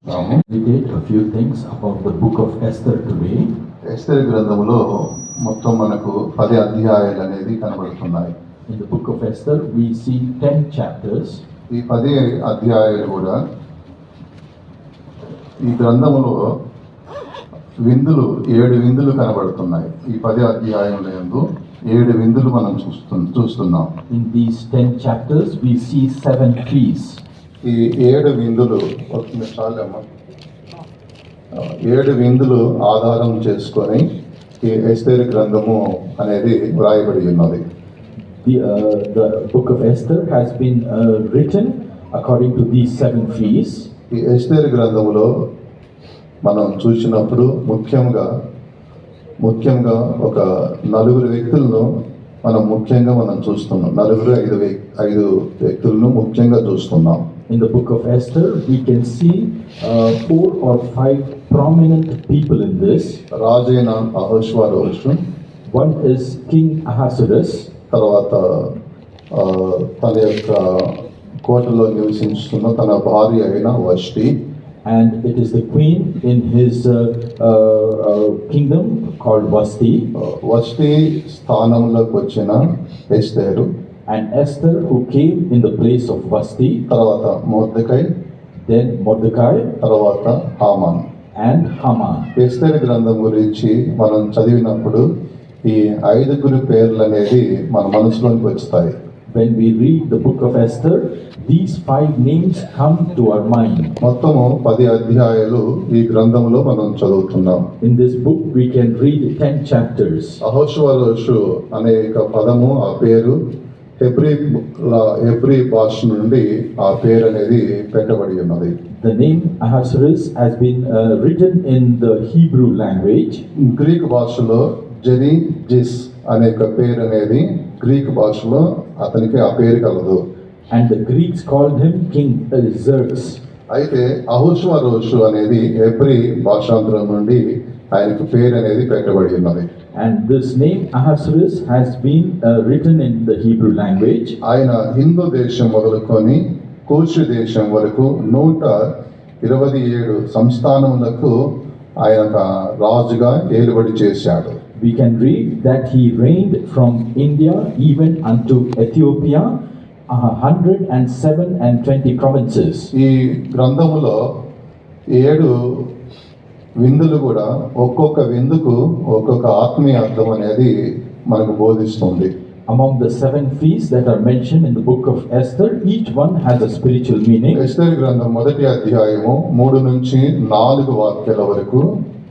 We did a few things about the book of Esther today. ఎస్తేరు గ్రంథములో మొత్తం మనకు 10 అధ్యాయాలు అనేది కనబడుతున్నాయి. In the book of Esther, we see 10 chapters. ఈ 10 అధ్యాయాలు కూడా ఈ గ్రంథములో విందులు 7 విందులు కనబడుతున్నాయి. ఈ 10 అధ్యాయములందు 7 విందులు మనం చూస్తున్నాం. In these 10 chapters, we see 7 feasts. ఈ 7 విందులు ఒక నిమిషాలమ్మా 7 విందులు ఆధారం చేసుకొని ఈ ఎస్తేరు గ్రంథము అనేది వ్రాయబడి ఉన్నది. The book of Esther has been written according to these 7 feasts. ఈ ఎస్తేరు గ్రంథములో మనం చూసినప్పుడు ముఖ్యంగా ఒక 4 వ్యక్తులను మనం చూస్తున్నాం. 5 వ్యక్తులను ముఖ్యంగా చూస్తున్నాం. In the book of Esther, we can see 4 or 5 prominent people in this. రాజైన అహష్వేరోషు, one is King Ahasuerus, తర్వాత తన యొక్క కోటలో నివసించుతున్న తన భార్య అయిన వష్టి, and it is the queen in his kingdom called Vashti. వష్టి స్థానంలోకి వచ్చిన ఎస్తేరు, and Esther who came in the place of Vashti, తర్వాత మొర్దెకై, then Mordecai, తర్వాత హామాన్. and Haman. ఎస్తేరు గ్రంథం గురించి మనం చదివినప్పుడు ఈ 5 పేర్లు అనేది మన మనసులోకి వస్తాయి. When we read the book of Esther, these 5 names come to our mind. మొత్తము 10 అధ్యాయాలు ఈ గ్రంథంలో మనం చదువుతున్నాం. In this book we can read 10 chapters. అహష్వేరోషు అనే పదము, ఆ పేరు హెబ్రీ భాష నుండి ఆ పేరు అనేది పెట్టబడి ఉన్నది. The name Ahasuerus has been written in the Hebrew language. Greek భాషలో జెనిజిస్ అనే పేరు అనేది గ్రీక్ భాషలో అతనికి ఆ పేరు కలదు. And the Greeks called him King Xerxes. అయితే అహష్వేరోషు అనేది హెబ్రీ భాషాంతరం నుండి ఆయనకు పేరు అనేది పెట్టబడి ఉన్నది. And this name Ahasuerus has been written in the Hebrew language. ఆయన హిందూ దేశం మొదలుకొని కూషు దేశం వరకు 127 సంస్థానములకు ఆయన రాజుగా ఏలుబడి చేశాడు. We can read that he reigned from India even unto Ethiopia, 107 provinces. ఈ గ్రంథములో 7 విందులు కూడా ఒక్కొక్క విందుకు ఒక్కొక్క ఆత్మీయ అర్థం అనేది మనకు బోధిస్తుంది. Among the 7 feasts that are mentioned in the book of Esther, each one has a spiritual meaning. ఎస్తేరు గ్రంథం 1వ అధ్యాయము 3 నుంచి 4 వాక్యాల వరకు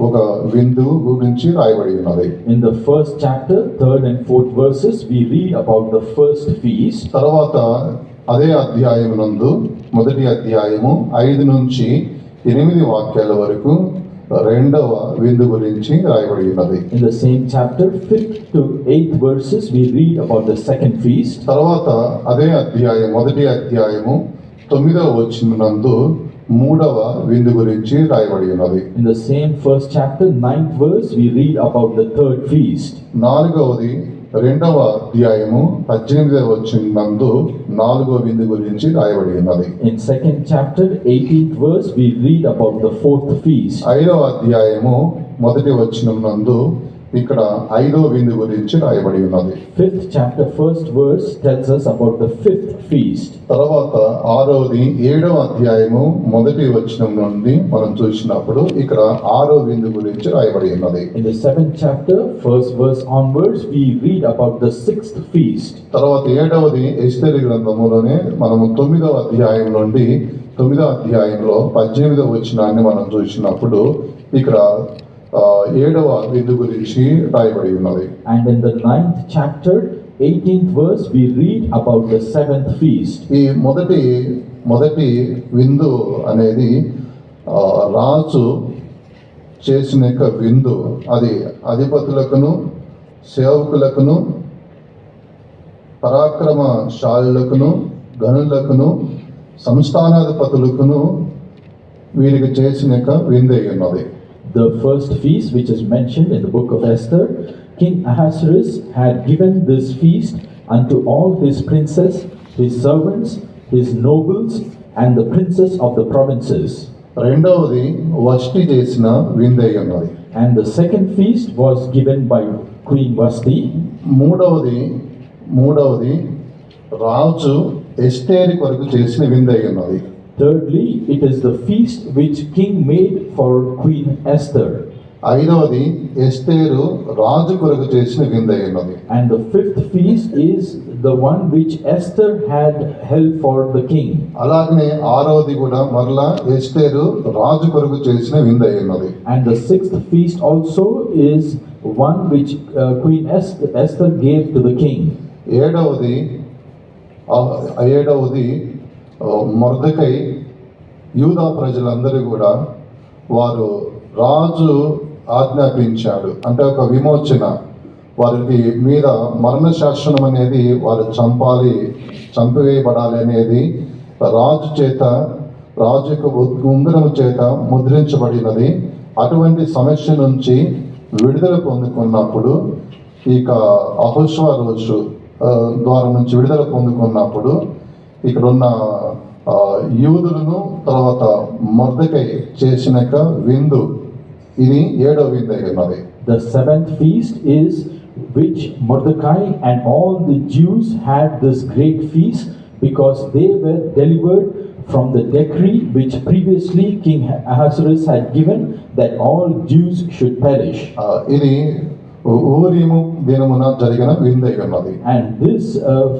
ఒక విందు గురించి రాయబడి ఉన్నది. In the first chapter, 3rd and 4th verses, we read about the first feast. తర్వాత అదే అధ్యాయం నందు 1వ అధ్యాయము 5 నుంచి 8 వాక్యాల వరకు 2వ విందు గురించి రాయబడి ఉన్నది. In the same chapter, 5th to 8th verses, we read about the second feast. తర్వాత అదే అధ్యాయం 1వ అధ్యాయము 9వ వచనం నందు 3వ విందు గురించి రాయబడి ఉన్నది. In the same first chapter, 9th verse, we read about the third feast. 4వది 2వ అధ్యాయము 18వ వచనం నందు 4వ విందు గురించి రాయబడి ఉన్నది. In second chapter, 18th verse, we read about the fourth feast. 5వ అధ్యాయము 1వ వచనం నందు ఇక్కడ 5వ విందు గురించి రాయబడి ఉన్నది. 5th chapter, 1st verse tells us about the 5th feast. తర్వాత 6వది 7వ అధ్యాయము 1వ వచనం నుండి మనం చూసినప్పుడు ఇక్కడ 6వ విందు గురించి రాయబడి ఉన్నది. In the 7th chapter, 1st verse onwards, we read about the 6th feast. తర్వాత 7వది ఎస్తేరు గ్రంథములోనే మనము 9వ అధ్యాయం నుండి 9వ అధ్యాయంలో 18వ వచనాన్ని మనం చూసినప్పుడు ఇక్కడ 7వ విందు గురించి రాయబడి ఉన్నది. And in the 9th chapter, 18th verse, we read about the 7th feast. ఈ మొదటి విందు అనేది రాజు చేసిన విందు, అది అధిపతులకును సేవకులకును పరాక్రమశాలులకును గనులకును సంస్థానాధిపతులకును వీరికి చేసిన విందు అయి ఉన్నది. The first feast, which is mentioned in the book of Esther, King Ahasuerus had given this feast unto all his princes, his servants, his nobles, and the princes of the provinces. రెండవది వష్టి చేసిన విందై ఉన్నది. And the second feast was given by Queen Vashti. మూడవది రాజు ఎస్తేరు కొరకు చేసిన విందై ఉన్నది. Thirdly, it is the feast which king made for Queen Esther. ఐదవది ఎస్తేరు రాజు కొరకు చేసిన విందై ఉన్నది. And the fifth feast is the one which Esther had held for the king. అలాగనే ఆరవది కూడా మరలా ఎస్తేరు రాజు కొరకు చేసిన విందై ఉన్నది. And the sixth feast also is one which Queen Esther gave to the king. ఏడవది మొర్దెకై యూదా ప్రజలందరూ కూడా వారు రాజు ఆజ్ఞాపించాడు, అంటే ఒక విమోచన, వారికి మీద మరణ శాసనం అనేది వారు చంపివేయబడాలి అనేది రాజు యొక్క ఉంగరము చేత ముద్రించబడినది. అటువంటి సమస్య నుంచి విడుదల పొందుకున్నప్పుడు, ఇక అహోష్వరోషు ద్వారా నుంచి విడుదల పొందుకున్నప్పుడు ఇక్కడ ఉన్న యూదులను తర్వాత మొర్దెకై చేసిన విందు, ఇది ఏడవ విందు అయి ఉన్నది. The seventh feast is which Mordecai and all the Jews had this great feast because they were delivered from the decree which previously King Ahasuerus had given that all Jews should perish. ఇది ఊరీము దినమున జరిగిన విందు అయి ఉన్నది. And this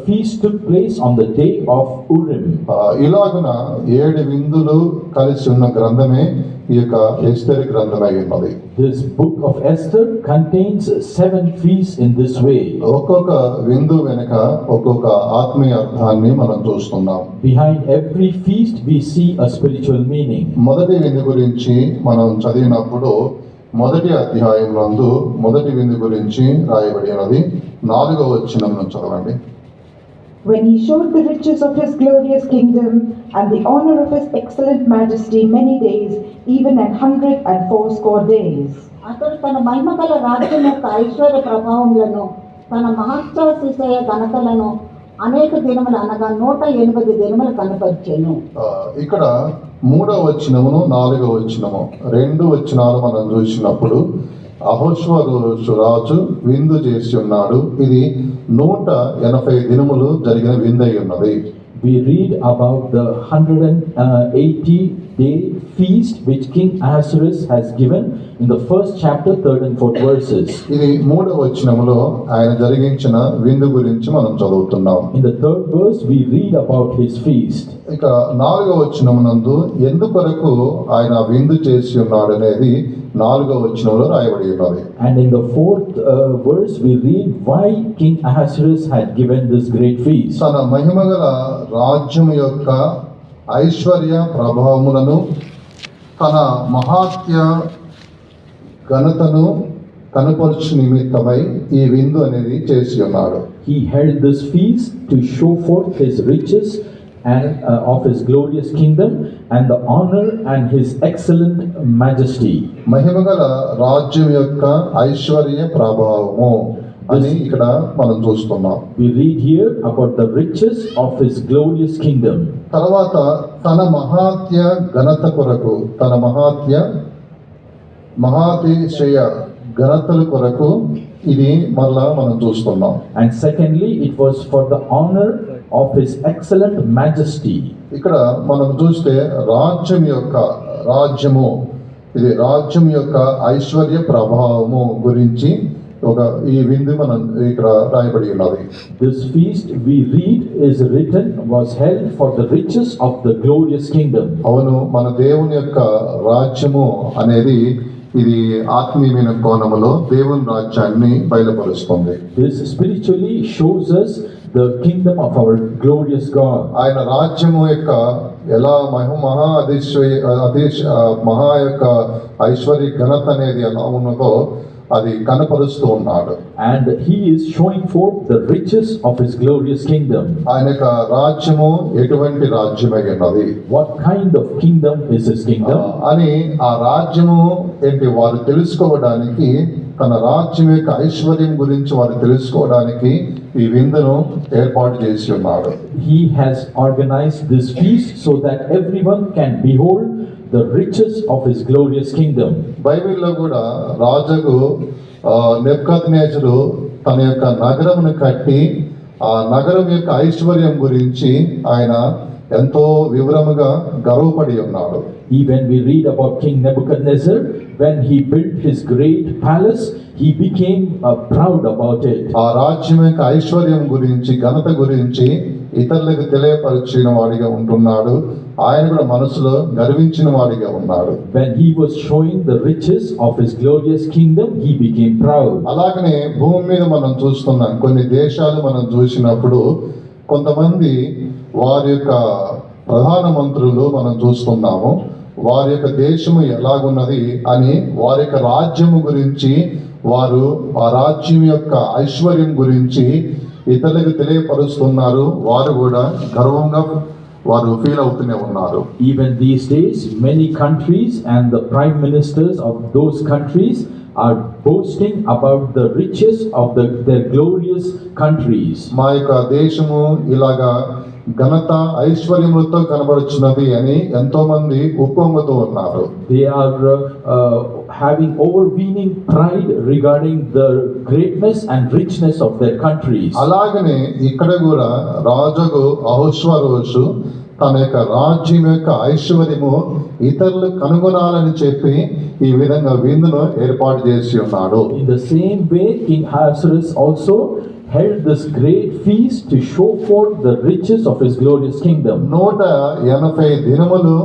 feast took place on the day of Urim. ఇలాగున 7 విందులు కలిసి ఉన్న గ్రంథమే ఈ యొక్క ఎస్తేరు గ్రంథం అయి ఉన్నది. This book of Esther contains 7 feasts in this way. ఒక్కొక్క విందు వెనుక ఒక్కొక్క ఆత్మీయ అర్థాన్ని మనం చూస్తున్నాం. Behind every feast we see a spiritual meaning. మొదటి విందు గురించి మనం చదివినప్పుడు మొదటి అధ్యాయం నందు మొదటి విందు గురించి రాయబడి ఉన్నది. 4వ వచనం నుంచి చదవండి. When he showed the riches of his glorious kingdom and the honor of his excellent majesty many days, even an 180 days. అతడు తన మహిమ గల రాజ్యం యొక్క ఐశ్వర్య ప్రభావములను, తన మహోత్సవ ఘనతలను అనేక దినములు అనగా 180 దినములు కనపరిచెను. ఇక్కడ 3వ వచనమును 4వ వచనము 2 వచనాలు మనం చూసినప్పుడు అహోష్వరోషు రాజు విందు చేసి ఉన్నాడు. ఇది 180 దినములు జరిగిన విందు అయి ఉన్నది. We read about the 180-day feast which King Ahasuerus has given in the first chapter, 3rd and 4th verses. ఇది 3వ వచనములో ఆయన జరిగించిన విందు గురించి మనం చదువుతున్నాం. In the 3rd verse we read about his feast. ఇక 4వ వచనమునందు ఎందుకొరకు ఆయన విందు చేసి ఉన్నాడు అనేది 4వ వచనంలో రాయబడి ఉన్నది. And in the 4th verse we read why King Ahasuerus had given this great feast. తన మహిమగల రాజ్యము యొక్క ఐశ్వర్య ప్రభావములను, తన మహాత్య ఘనతను కనపరచు నిమిత్తమై ఈ విందు అనేది చేసి ఉన్నాడు. He held this feast to show forth his riches and of his glorious kingdom and the honor and his excellent majesty. మహిమగల రాజ్యం యొక్క ఐశ్వర్య ప్రభావము అని ఇక్కడ మనం చూస్తున్నాం. We read here about the riches of his glorious kingdom. తర్వాత తన మహాత్య ఘనత కొరకు, తన మహాతిశయ ఘనతల కొరకు ఇది మరలా మనం చూస్తున్నాం. And secondly, it was for the honor of his excellent majesty. ఇక్కడ మనం చూస్తే రాజ్యం యొక్క ఐశ్వర్య ప్రభావము గురించి ఈ విందు మనం ఇక్కడ రాయబడి ఉన్నది. This feast we read was held for the riches of the glorious kingdom. అవును, మన దేవుని యొక్క రాజ్యము అనేది ఇది ఆత్మీయమైన కోణములో దేవుని రాజ్యాన్ని బయలుపరుస్తుంది. This spiritually shows us the kingdom of our glorious God. ఆయన రాజ్యము యొక్క ఎలా మహా యొక్క ఐశ్వర్య ఘనత అనేది ఎలా ఉన్నదో అది కనపరుస్తూ ఉన్నాడు. And he is showing forth the riches of his glorious kingdom. ఆయన యొక్క రాజ్యము ఎటువంటి రాజ్యమై ఉన్నది, What kind of kingdom is his kingdom? అని ఆ రాజ్యము ఏంటి వారు తెలుసుకోవడానికి, తన రాజ్యం యొక్క ఐశ్వర్యం గురించి వారు తెలుసుకోవడానికి ఈ విందును ఏర్పాటు చేసి ఉన్నాడు. He has organized this feast so that everyone can behold the riches of his glorious kingdom. బైబిల్లో కూడా రాజుకు నెబుకద్నెజరు తన యొక్క నగరమును కట్టి ఆ నగరం యొక్క ఐశ్వర్యం గురించి ఆయన ఎంతో వివరముగా గర్వపడి ఉన్నాడు. Even we read about King Nebuchadnezzar, when he built his great palace, he became proud about it. ఆ రాజ్యం యొక్క ఐశ్వర్యం గురించి, ఘనత గురించి ఇతరులకు తెలియపరిచిన వాడిగా ఉంటున్నాడు. ఆయన కూడా మనసులో గర్వించిన వాడిగా ఉన్నాడు. When he was showing the riches of his glorious kingdom, he became proud. అలాగనే భూమి మీద మనం చూస్తున్నాం, కొన్ని దేశాలు మనం చూసినప్పుడు కొంతమంది వారి యొక్క ప్రధాన మంత్రులు మనం చూస్తున్నాము, వారి యొక్క దేశము ఎలాగున్నది అని వారి యొక్క రాజ్యము గురించి, వారు ఆ రాజ్యం యొక్క ఐశ్వర్యం గురించి ఇతరులకు తెలియపరుస్తున్నారు. వారు కూడా గర్వంగా వారు ఫీల్ అవుతూనే ఉన్నారు. Even these days, many countries and the prime ministers of those countries are boasting about the riches of their glorious countries. మా యొక్క దేశము ఇలాగా ఘనత ఐశ్వర్యములతో కనబడుచున్నది అని ఎంతో మంది ఉప్పొంగుతూ ఉన్నారు. They are having overweening pride regarding the greatness and richness of their countries. అలాగనే ఇక్కడ కూడా రాజుకు అహోష్వరోషు తన యొక్క రాజ్యం యొక్క ఐశ్వర్యము ఇతరులు కనుగొనాలని చెప్పి ఈ విధంగా విందును ఏర్పాటు చేసి ఉన్నాడు. In the same way, King Ahasuerus also held this great feast to show forth the riches of his glorious kingdom. 180 దినములు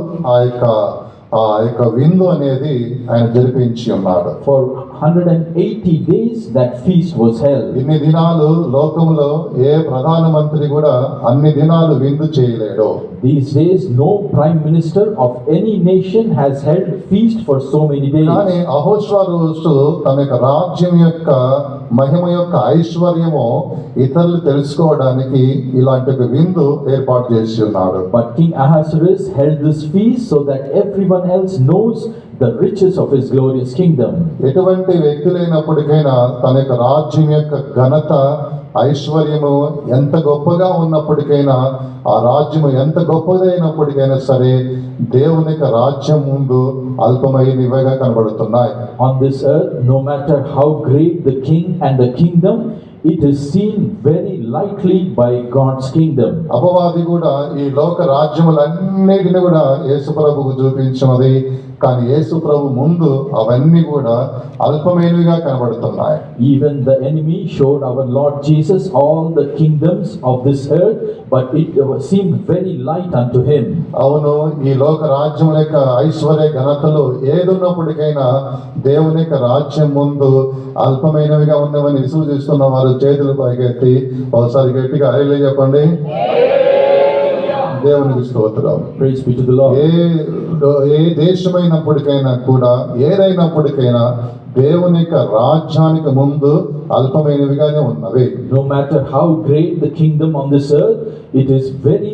ఆ యొక్క విందు అనేది ఆయన జరిపించి ఉన్నాడు. For 180 days that feast was held. ఇన్ని దినాలు లోకంలో ఏ ప్రధానమంత్రి కూడా అన్ని దినాలు విందు చేయలేడు. These days, no prime minister of any nation has held feast for so many days. కానీ అహోష్వరోషు తన యొక్క రాజ్యం యొక్క మహిమ యొక్క ఐశ్వర్యము ఇతరులు తెలుసుకోవడానికి ఇలాంటి ఒక విందు ఏర్పాటు చేసి ఉన్నాడు. But King Ahasuerus held this feast so that everyone else knows the riches of his glorious kingdom. ఎటువంటి వ్యక్తులైనప్పటికైనా తన యొక్క రాజ్యం యొక్క ఘనత ఐశ్వర్యము ఎంత గొప్పగా ఉన్నప్పటికైనా, ఆ రాజ్యము ఎంత గొప్పదైనప్పటికైనా సరే దేవుని యొక్క రాజ్యం ముందు అల్పమైనవిగా కనబడుతున్నాయి. On this earth, no matter how great the king and the kingdom, it is seen very lightly by God's kingdom. అపవాది కూడా ఈ లోక రాజ్యములన్నిటిని కూడా యేసు ప్రభువుకు చూపించినది, కానీ యేసు ప్రభు ముందు అవన్నీ కూడా అల్పమైనవిగా కనబడుతున్నాయి. Even the enemy showed our Lord Jesus all the kingdoms of this earth, but it seemed very light unto him. అవును, ఈ లోక రాజ్యముల యొక్క ఐశ్వర్య ఘనతలు ఏదున్నప్పటికైనా దేవుని యొక్క రాజ్యం ముందు అల్పమైనవిగా ఉన్నవని విశ్వసిస్తున్న వారు చేతులు పైకెత్తి ఒకసారి గట్టిగా హల్లెలూయా చెప్పండి. దేవునికి స్తోత్రం. Praise be to the Lord. ఏ దేశమైనప్పటికైనా కూడా, ఏదైనప్పటికైనా దేవుని యొక్క రాజ్యానికి ముందు అల్పమైనవిగానే ఉన్నవి. No matter how great the kingdom on this earth, it is very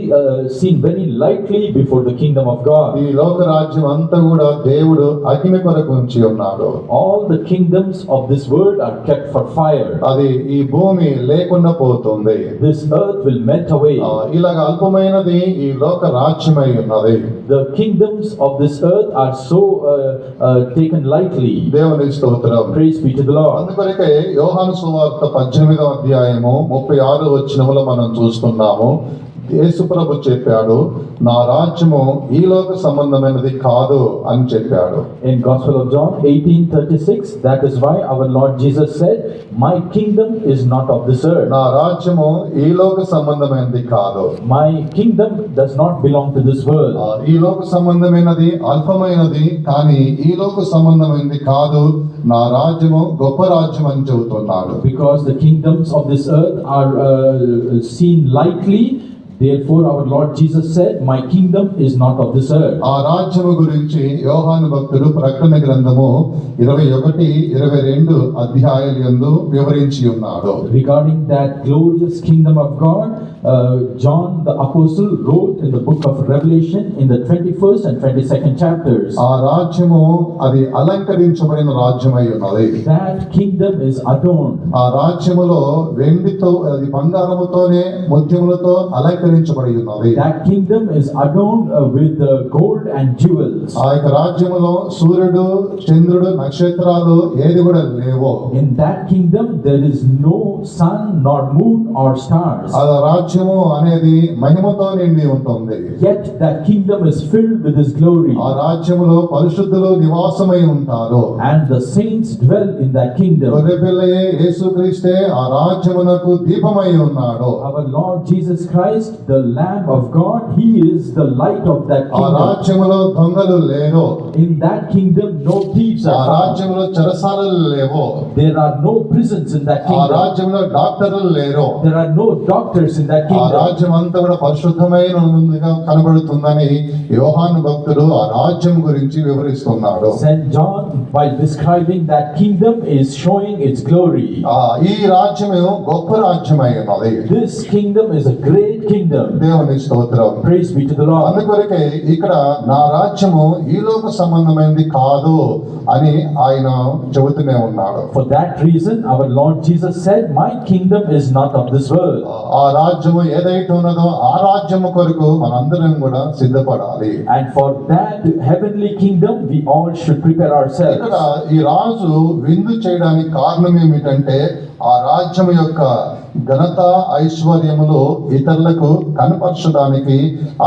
seen very lightly before the kingdom of God. ఈ లోక రాజ్యం అంతా కూడా దేవుడు అగ్ని కొరకు ఉంచి ఉన్నాడు. All the kingdoms of this world are kept for fire. అది ఈ భూమి లేకుండా పోతుంది. This earth will melt away. ఇలాగ అల్పమైనది ఈ లోక రాజ్యమై ఉన్నది. The kingdoms of this earth are so taken lightly. దేవుని స్తోత్రం. Praise be to the Lord. అందుకొరకే యోహాను సువార్త 18వ అధ్యాయము 36 వచనములో మనం చూస్తున్నాము. యేసు ప్రభు చెప్పాడు, నా రాజ్యము ఈ లోక సంబంధమైనది కాదు అని చెప్పాడు. In Gospel of John 18:36, that is why our Lord Jesus said, my kingdom is not of this earth. నా రాజ్యము ఈ లోక సంబంధమైనది కాదు. My kingdom does not belong to this world. ఈ లోక సంబంధమైనది అల్పమైనది, కానీ ఈ లోక సంబంధమైనది కాదు. నా రాజ్యము గొప్ప రాజ్యం అని చెబుతున్నాడు. Because the kingdoms of this earth are seen lightly, therefore our Lord Jesus said, my kingdom is not of this earth. ఆ రాజ్యము గురించి యోహాను భక్తుడు ప్రకటన గ్రంథము 21-22 అధ్యాయాలందు వివరించి ఉన్నాడు. Regarding that glorious kingdom of God, John the Apostle wrote in the book of Revelation in the 21st and 22nd chapters. ఆ రాజ్యము అది అలంకరించబడిన రాజ్యమై ఉన్నది. That kingdom is adorned. ఆ రాజ్యములో వెండితో అది బంగారముతోనే ముత్యములతో అలంకరించబడి ఉన్నది. That kingdom is adorned with gold and jewels. ఆ యొక్క రాజ్యములో సూర్యుడు చంద్రుడు నక్షత్రాలు ఏది కూడా లేవు. In that kingdom there is no sun nor moon or stars. ఆ రాజ్యము అనేది మహిమతో నిండి ఉంటుంది. Yet that kingdom is filled with His glory. ఆ రాజ్యములో పరిశుద్ధులు నివాసమై ఉంటారు. And the saints dwell in that kingdom. గొర్రెపిల్లయే యేసుక్రీస్తే ఆ రాజ్యమునకు దీపమై ఉన్నాడు. Our Lord Jesus Christ, the Lamb of God, He is the light of that ఆ kingdom. రాజ్యములో దొంగలు లేరు. In that kingdom no thieves ఆ are found. రాజ్యములో చెరసాలలు లేవు. There are no prisons in that ఆ kingdom. రాజ్యంలో డాక్టర్లు లేరు. There are no doctors in that ఆ kingdom. రాజ్యం అంతా కూడా పరిశుద్ధమైనదిగా కనబడుతుందని యోహాను భక్తుడు ఆ రాజ్యం గురించి వివరిస్తున్నాడు. Saint John, while describing that kingdom, is showing its glory. ఈ రాజ్యము గొప్ప రాజ్యమై ఉన్నది. This kingdom is a great kingdom. దేవుని స్తోత్రం. Praise be to the Lord. అందుకొరకే ఇక్కడ నా రాజ్యము ఈ లోక సంబంధమైనది కాదు అని ఆయన చెబుతూనే ఉన్నాడు. For that reason, our Lord Jesus said, "My kingdom is not of this world." ఆ రాజ్యము ఏదైతే ఉన్నదో ఆ రాజ్యము కొరకు మనందరం కూడా సిద్ధపడాలి. And for that heavenly kingdom, we all should prepare ourselves. ఇక్కడ ఈ రాజు విందు చేయడానికి కారణం ఏమిటంటే ఆ రాజ్యం యొక్క ఘనత ఐశ్వర్యములు ఇతరులకు కనపరచడానికి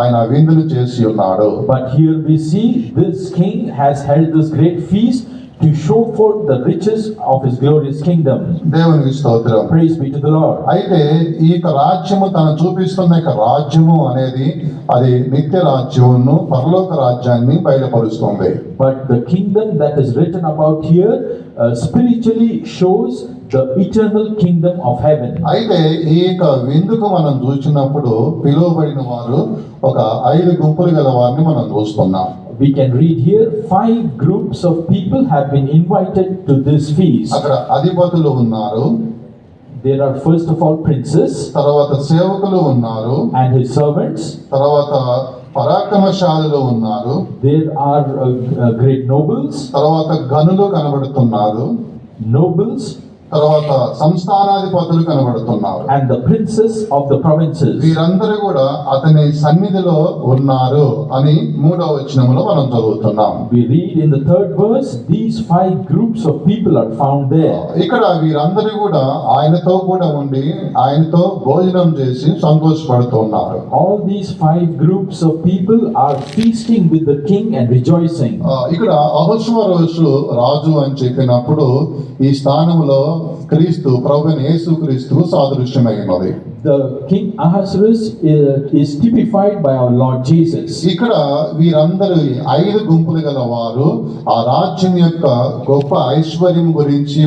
ఆయన విందులు చేసి ఉన్నాడు. But here we see this king has held this great feast to show forth the riches of his glorious kingdom. దేవునికి స్తోత్రం. Praise be to the Lord. అయితే ఈ యొక్క రాజ్యము తను చూపిస్తున్న యొక్క రాజ్యము అనేది అది నిత్య రాజ్యమును పరలోక రాజ్యాన్ని బయలుపరుస్తుంది. But the kingdom that is written about here spiritually shows the eternal kingdom of heaven. అయితే ఈ యొక్క విందుకు మనం చూసినప్పుడు పిలువబడిన వారు ఒక 5 గుంపులు గల వారిని మనం చూస్తున్నాం. We can read here 5 groups of people have been invited to this feast. అక్కడ అధిపతులు ఉన్నారు, There are first of all princes తర్వాత సేవకులు ఉన్నారు, and his servants. తర్వాత పరాక్రమశాలులు ఉన్నారు, There are great nobles, తర్వాత గనులు కనబడుతున్నారు, nobles, తర్వాత సంస్థానాధిపతులు కనబడుతున్నారు. and the princes of the provinces. వీరందరూ కూడా అతని సన్నిధిలో ఉన్నారు అని 3వ వచనంలో మనం చదువుతున్నాం. We read in the 3rd verse, these 5 groups of people are found there. ఇక్కడ వీరందరూ కూడా ఆయనతో కూడా ఉండి ఆయనతో భోజనం చేసి సంతోషపడుతున్నారు. All these 5 groups of people are feasting with the king and rejoicing. ఇక్కడ అహష్వరోషు రాజు అని చెప్పినప్పుడు ఈ స్థానంలో క్రీస్తు ప్రభువైన యేసుక్రీస్తు సాదృశ్యమైనది. The King Ahasuerus is typified by our Lord Jesus. ఇక్కడ వీరందరూ 5 గుంపులు గల వారు ఆ రాజ్యం యొక్క గొప్ప ఐశ్వర్యం గురించి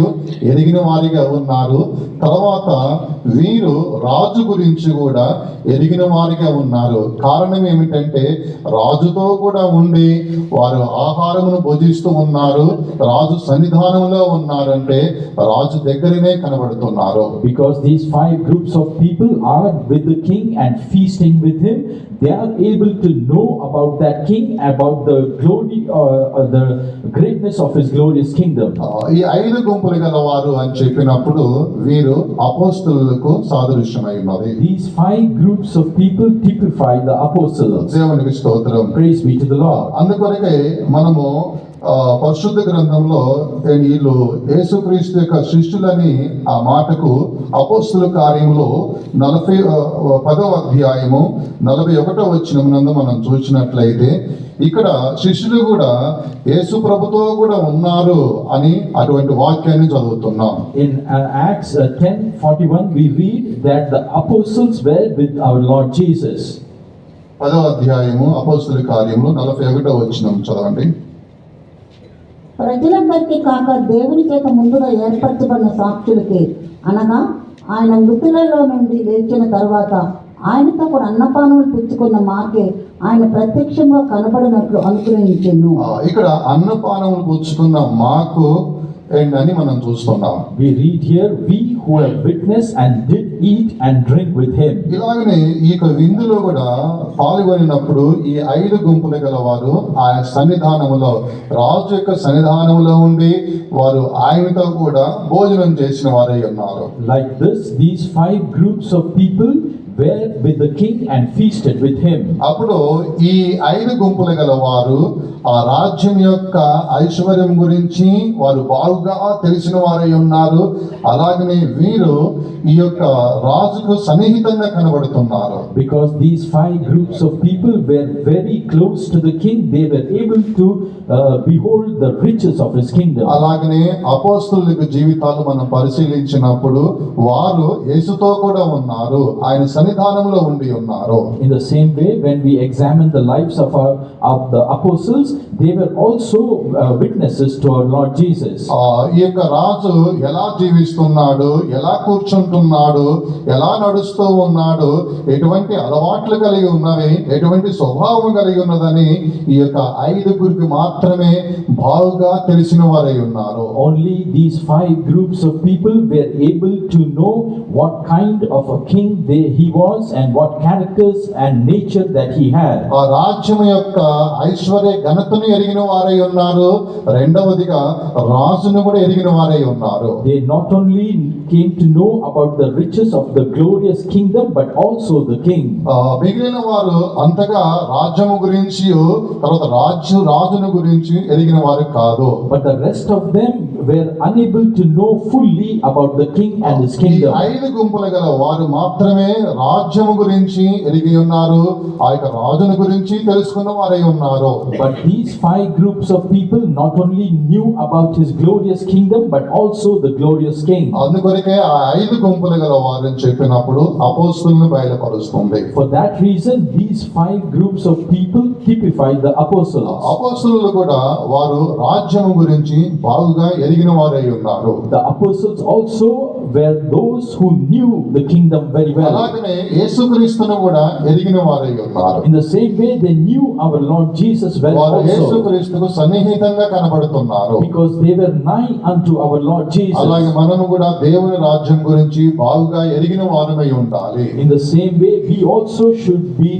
ఎరిగిన వారిగా ఉన్నారు. తర్వాత వీరు రాజు గురించి కూడా ఎరిగిన వారిగా ఉన్నారు. కారణం ఏమిటంటే రాజుతో కూడా ఉండి వారు ఆహారమును భుజిస్తూ ఉన్నారు, రాజు సన్నిధానంలో ఉన్నారంటే రాజు దగ్గరనే కనబడుతున్నారు. Because these 5 groups of people are with the king and feasting with him, they are able to know about that king, about the glory or the greatness of his glorious kingdom. ఈ 5 గుంపులు గల వారు అని చెప్పినప్పుడు వీరు అపోస్తలులకు సాదృశ్యమై ఉన్నది. These 5 groups of people typify the apostles. దేవునికి స్తోత్రం. Praise be to the Lord. అందుకొరకే మనము పరిశుద్ధ గ్రంథంలో వీళ్ళు యేసుక్రీస్తు యొక్క శిష్యులని ఆ మాటకు అపోస్తల కార్యములో 10వ అధ్యాయము 41వ వచనమునందు మనం చూసినట్లయితే ఇక్కడ శిష్యులు కూడా యేసు ప్రభుతో కూడా ఉన్నారు అని అటువంటి వాక్యాన్ని చదువుతున్నాం. In Acts 10:41 we read that the apostles were with our Lord Jesus. 10వ అధ్యాయము అపోస్తల కార్యములు 41వ వచనం చదవండి. ప్రజలందరికీ కాక దేవుని చేత ముందుగా ఏర్పరచబడిన సాక్షులకి, అనగా ఆయన మృతులలో నుండి లేచిన తర్వాత ఆయనతో కూడా అన్నపానములు పుచ్చుకున్న మాకే ఆయన ప్రత్యక్షంగా కనబడినట్లు అనుగ్రహించెను. ఇక్కడ అన్నపానములు పుచ్చుకున్న మాకు ఏంటని మనం చూస్తున్నాం. We read here, we who have witnessed and did eat and drink with him. ఇలాగనే ఈ యొక్క విందులో కూడా పాల్గొనినప్పుడు ఈ 5 గుంపులు గల వారు ఆయన సన్నిధానములో రాజు యొక్క సన్నిధానములో ఉండి వారు ఆయనతో కూడా భోజనం చేసిన వారై ఉన్నారు. Like this, these 5 groups of people were with the king and feasted with him. అప్పుడు ఈ 5 గుంపులు గల వారు ఆ రాజ్యం యొక్క ఐశ్వర్యం గురించి వారు బాగా తెలిసిన వారై ఉన్నారు. అలాగనే వీరు ఈ యొక్క రాజుకు సన్నిహితంగా కనబడుతున్నారు. Because these 5 groups of people were very close to the king, they were able to behold the riches of his kingdom. అలాగనే అపోస్తలుల జీవితాలు మనం పరిశీలించినప్పుడు వారు యేసుతో కూడా ఉన్నారు, ఆయన సన్నిధానంలో ఉండి ఉన్నారు. In the same way, when we examine the lives of the apostles, they were also witnesses to our Lord Jesus. ఈ యొక్క రాజు ఎలా జీవిస్తున్నాడు, ఎలా కూర్చుంటున్నాడు, ఎలా నడుస్తూ ఉన్నాడు, ఎటువంటి అలవాట్లు కలిగి ఉన్నవి, ఎటువంటి స్వభావం కలిగి ఉన్నదని ఈ యొక్క 5గురికి మాత్రమే బాగా తెలిసిన వారై ఉన్నారు. Only these 5 groups of people were able to know what kind of a king he was and what characters and nature that he had. ఆ రాజ్యం యొక్క ఐశ్వర్య ఘనతను ఎరిగిన వారై ఉన్నారు, రెండవదిగా రాజును కూడా ఎరిగిన వారై ఉన్నారు. They not only came to know about the riches of the glorious kingdom but also the king. మిగిలిన వారు అంతగా రాజ్యము గురించి తర్వాత రాజును గురించి ఎరిగిన వారు కాదు. But the rest of them were unable to know fully about the king and his ఈ kingdom. 5 గుంపులు గల వారు మాత్రమే రాజ్యము గురించి ఎరిగి ఉన్నారు, ఆ యొక్క రాజును గురించి తెలుసుకున్న వారై ఉన్నారు. But these 5 groups of people not only knew about his glorious kingdom but also the glorious king. అందుకొరకే ఆ 5 గుంపులు గల వారిని చెప్పినప్పుడు అపోస్తలులను బయలుపరుస్తుంది. For that reason, these 5 groups of people typify the apostles. అపోస్తలులు కూడా వారు రాజ్యము గురించి బాగుగా ఎరిగిన వారై ఉన్నారు. The apostles also were those who knew the kingdom very well. అలాగనే యేసుక్రీస్తును కూడా ఎరిగిన వారై ఉన్నారు. In the same way, they knew our Lord Jesus well వారు also, యేసుక్రీస్తుకు సన్నిహితంగా కనబడుతున్నారు. because they were nigh unto our Lord Jesus. అలాగే మనము కూడా దేవుని రాజ్యం గురించి బాగుగా ఎరిగిన వారమై ఉండాలి. In the same way, we also should be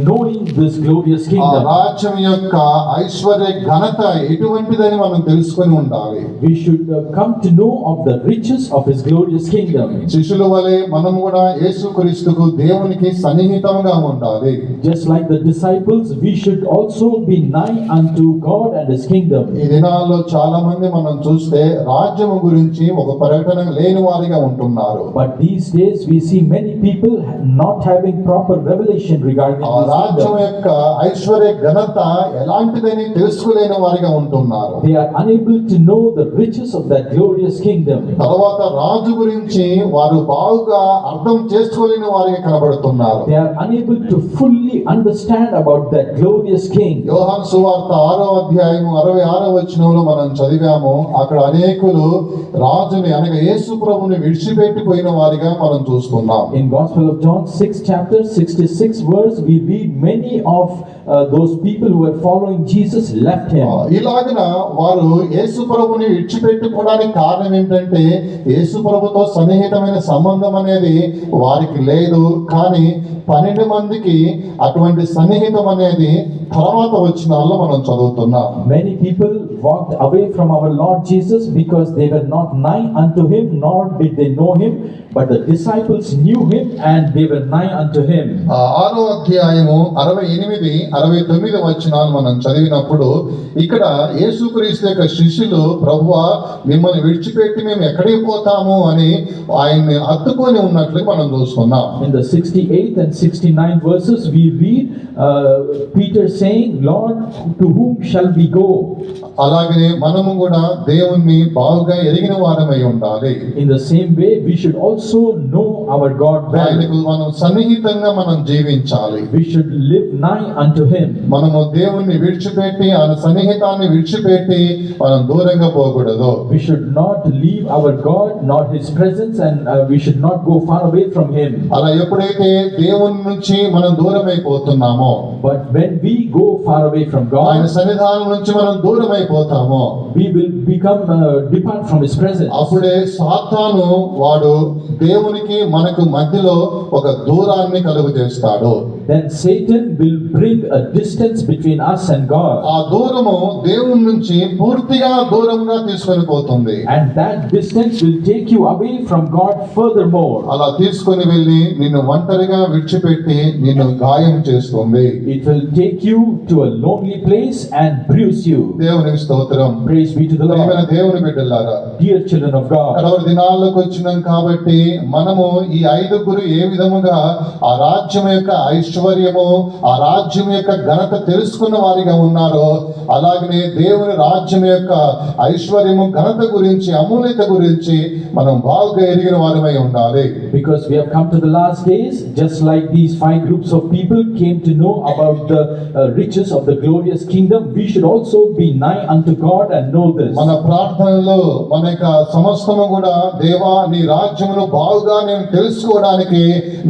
knowing this glorious ఆ kingdom. రాజ్యం యొక్క ఐశ్వర్య ఘనత ఎటువంటిదని మనం తెలుసుకొని ఉండాలి. We should come to know of the riches of his glorious kingdom. శిష్యుల వలె మనం కూడా యేసుక్రీస్తుకు దేవునికి సన్నిహితంగా ఉండాలి. Just like the disciples, we should also be nigh unto God and his kingdom. ఈ దినాల్లో చాలా మంది మనం చూస్తే రాజ్యము గురించి ఒక ప్రకటన లేని వారిగా ఉంటున్నారు. But these days we see many people not having proper revelation regarding ఆ this రాజ్యం kingdom. యొక్క ఐశ్వర్య ఘనత ఎలాంటిదని తెలుసుకోలేని వారిగా ఉంటున్నారు. They are unable to know the riches of that glorious kingdom. తర్వాత రాజు గురించి వారు బాగా అర్థం చేసుకోలేని వారిగా కనబడుతున్నారు. They are unable to fully understand about that glorious king. యోహాను సువార్త 6వ అధ్యాయము 66వ వచనంలో మనం చదివాము. అక్కడ అనేకులు రాజుని అనగా యేసు ప్రభుని విడిచిపెట్టిపోయిన వారిగా మనం చూస్తున్నాం. In Gospel of John 6 chapter 66 verse, we read many of those people who were following Jesus left him. ఇలాగన వారు యేసు ప్రభుని విడిచిపెట్టుకోవడానికి కారణం ఏంటంటే యేసు ప్రభుతో సన్నిహితమైన సంబంధం అనేది వారికి లేదు. కానీ 12 మందికి అటువంటి సన్నిహితం అనేది తర్వాత వచ్చిన వాళ్ళు మనం చదువుతున్నాం. Many people walked away from our Lord Jesus because they were not nigh unto him, nor did they know him, but the disciples knew him and they were nigh unto him. 6వ అధ్యాయము 68, 69 వచనాలు మనం చదివినప్పుడు ఇక్కడ యేసుక్రీస్తు యొక్క శిష్యులు ప్రభువా మిమ్మల్ని విడిచిపెట్టి మేము ఎక్కడికి పోతాము అని ఆయన్ని అద్దుకొని ఉన్నట్లు మనం చూస్తున్నాం. In the 68th and 69 verses, we read Peter saying, Lord, to whom shall we go? అలాగనే మనము కూడా దేవుణ్ణి బాగా ఎరిగిన వారమై ఉండాలి. In the same way, we should also know our God well. ఆయనకు మనం సన్నిహితంగా మనం జీవించాలి. We should live nigh unto him. మనము దేవుణ్ణి విడిచిపెట్టి ఆయన సన్నిహితాన్ని విడిచిపెట్టి మనం దూరంగా పోకూడదు. We should not leave our God nor His presence, and we should not go far away from Him. అలా ఎప్పుడైతే దేవుని నుంచి మనం దూరం అయిపోతున్నామో, But when we go far away from ఆయన God, సన్నిధానం నుంచి మనం దూరం అయిపోతామో, we will depart from His presence. అప్పుడే సాతాను వాడు దేవునికి మనకు మధ్యలో ఒక దూరాన్ని కలుగు చేస్తాడు. Then Satan will bring a distance between us and God, ఆ దూరము దేవుని నుంచి పూర్తిగా దూరంగా తీసుకొని పోతుంది. and that distance will take you away from God furthermore. అలా తీసుకొని వెళ్ళి నిన్ను ఒంటరిగా విడిచిపెట్టి నిన్ను గాయం చేస్తుంది. It will take you to a lonely place and bruise you. దేవునికి స్తోత్రం. Praise be to the ప్రియమైన Lord. దేవుని బిడ్డలారా, Dear children of God, కడవరి దినాల్లోకి వచ్చినాం కాబట్టి మనము ఈ ఐదుగురు ఏ విధముగా ఆ రాజ్యం యొక్క ఐశ్వర్యము, ఆ రాజ్యం యొక్క ఘనత తెలుసుకున్న వారిగా ఉన్నారో, అలాగనే దేవుని రాజ్యం యొక్క ఐశ్వర్యము, ఘనత గురించి, అమూల్యత గురించి మనం బాగా ఎరిగిన వారమై ఉండాలి. because we have come to the last days, just like these 5 groups of people came to know about the riches of the glorious kingdom, we should also be nigh unto God and know this. మన ప్రార్థనలో మన యొక్క సమస్తము కూడా, దేవా నీ రాజ్యమును బాగుగా నేను తెలుసుకోవడానికి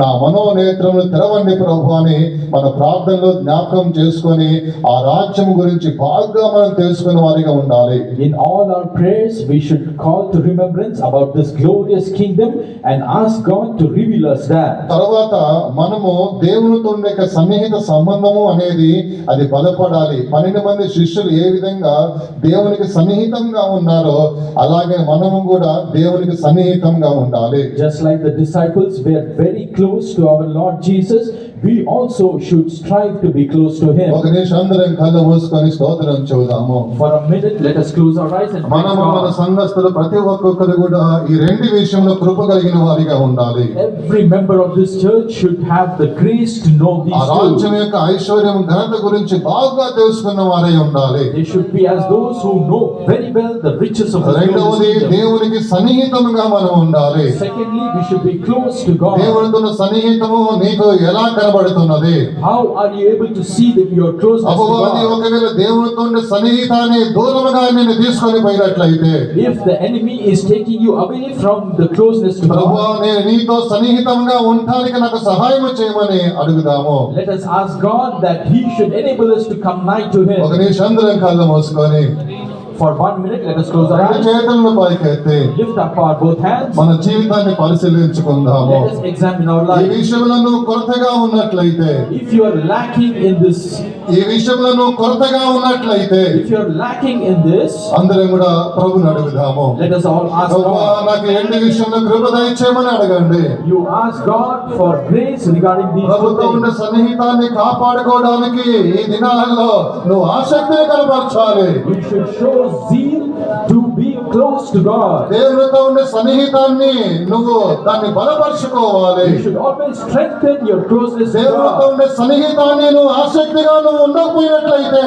నా మనోనేత్రములు తెరవండి ప్రభు అని మన ప్రార్థనలో జ్ఞాపకం చేసుకొని ఆ రాజ్యం గురించి బాగా మనం తెలుసుకునే వారిగా ఉండాలి. In all our prayers, we should call to remembrance about this glorious kingdom and ask God to reveal us that. తర్వాత మనము దేవునితో ఉండే యొక్క సన్నిహిత సంబంధము అనేది అది బలపడాలి. 12 మంది శిష్యులు ఏ విధంగా దేవునికి సన్నిహితంగా ఉన్నారో, అలాగే మనము కూడా దేవునికి సన్నిహితంగా ఉండాలి. Just like the disciples were very close to our Lord Jesus, we also should strive to be close to Him. ఒక నిమిషం అందరం కళ్ళు మూసుకొని స్తోత్రం చెబుదాము. For a minute, let us close our eyes and praise మనము మన God. సంఘస్థులు ప్రతి ఒక్కొక్కరు కూడా ఈ రెండు విషయంలో కృప కలిగిన వారిగా ఉండాలి. Every member of this church should have the grace to know ఆ these రాజ్యం two. యొక్క ఐశ్వర్యం, ఘనత గురించి బాగా తెలుసుకున్న వారై ఉండాలి. They should be as those who know very well the riches of the రెండవది, glorious kingdom. దేవునికి సన్నిహితంగా మనం ఉండాలి. Secondly, we should be close to God. దేవునితో ఉన్న సన్నిహితము నీకు ఎలా కనబడుతున్నది? How are you able to see that you are close to అపవాది God? ఒకవేళ దేవునితో ఉండే సన్నిహితాన్ని దూరముగా నేను తీసుకొని పోయినట్లయితే, If the enemy is taking you away from the closeness to ప్రభువా God, నేను నీతో సన్నిహితంగా ఉండటానికి నాకు సహాయం చేయమని అడుగుదాము. let us ask God that He should enable us to come nigh to ఒక Him. నిమిషం అందరం కళ్ళు మూసుకొని For 1 minute, let us close our రెండు eyes. చేతులను పైకెత్తి Lift up our both hands. మన జీవితాన్ని పరిశీలించుకుందాము. Let us examine our ఈ life. విషయంలో నువ్వు కొరతగా ఉన్నట్లయితే, If you are lacking in this, ఈ విషయంలో నువ్వు కొరతగా ఉన్నట్లయితే, if you are lacking in this, అందరం కూడా ప్రభుని అడుగుదాము. let us all ask ప్రభువా God. నాకు రెండు విషయంలో కృప దయచేయమని అడగండి. You ask God for grace regarding these two ప్రభుతో ఉన్న things. సన్నిహితాన్ని కాపాడుకోవడానికి ఈ దినాల్లో నువ్వు ఆసక్తిని కనపరచాలి. You should show zeal to be close to God. దేవునితో ఉన్న సన్నిహితాన్ని నువ్వు దాన్ని బలపరుచుకోవాలి. You should always strengthen your closeness to దేవునితో God. ఉండే సన్నిహితాన్ని నువ్వు ఆసక్తిగా నువ్వు ఉండకపోయినట్లయితే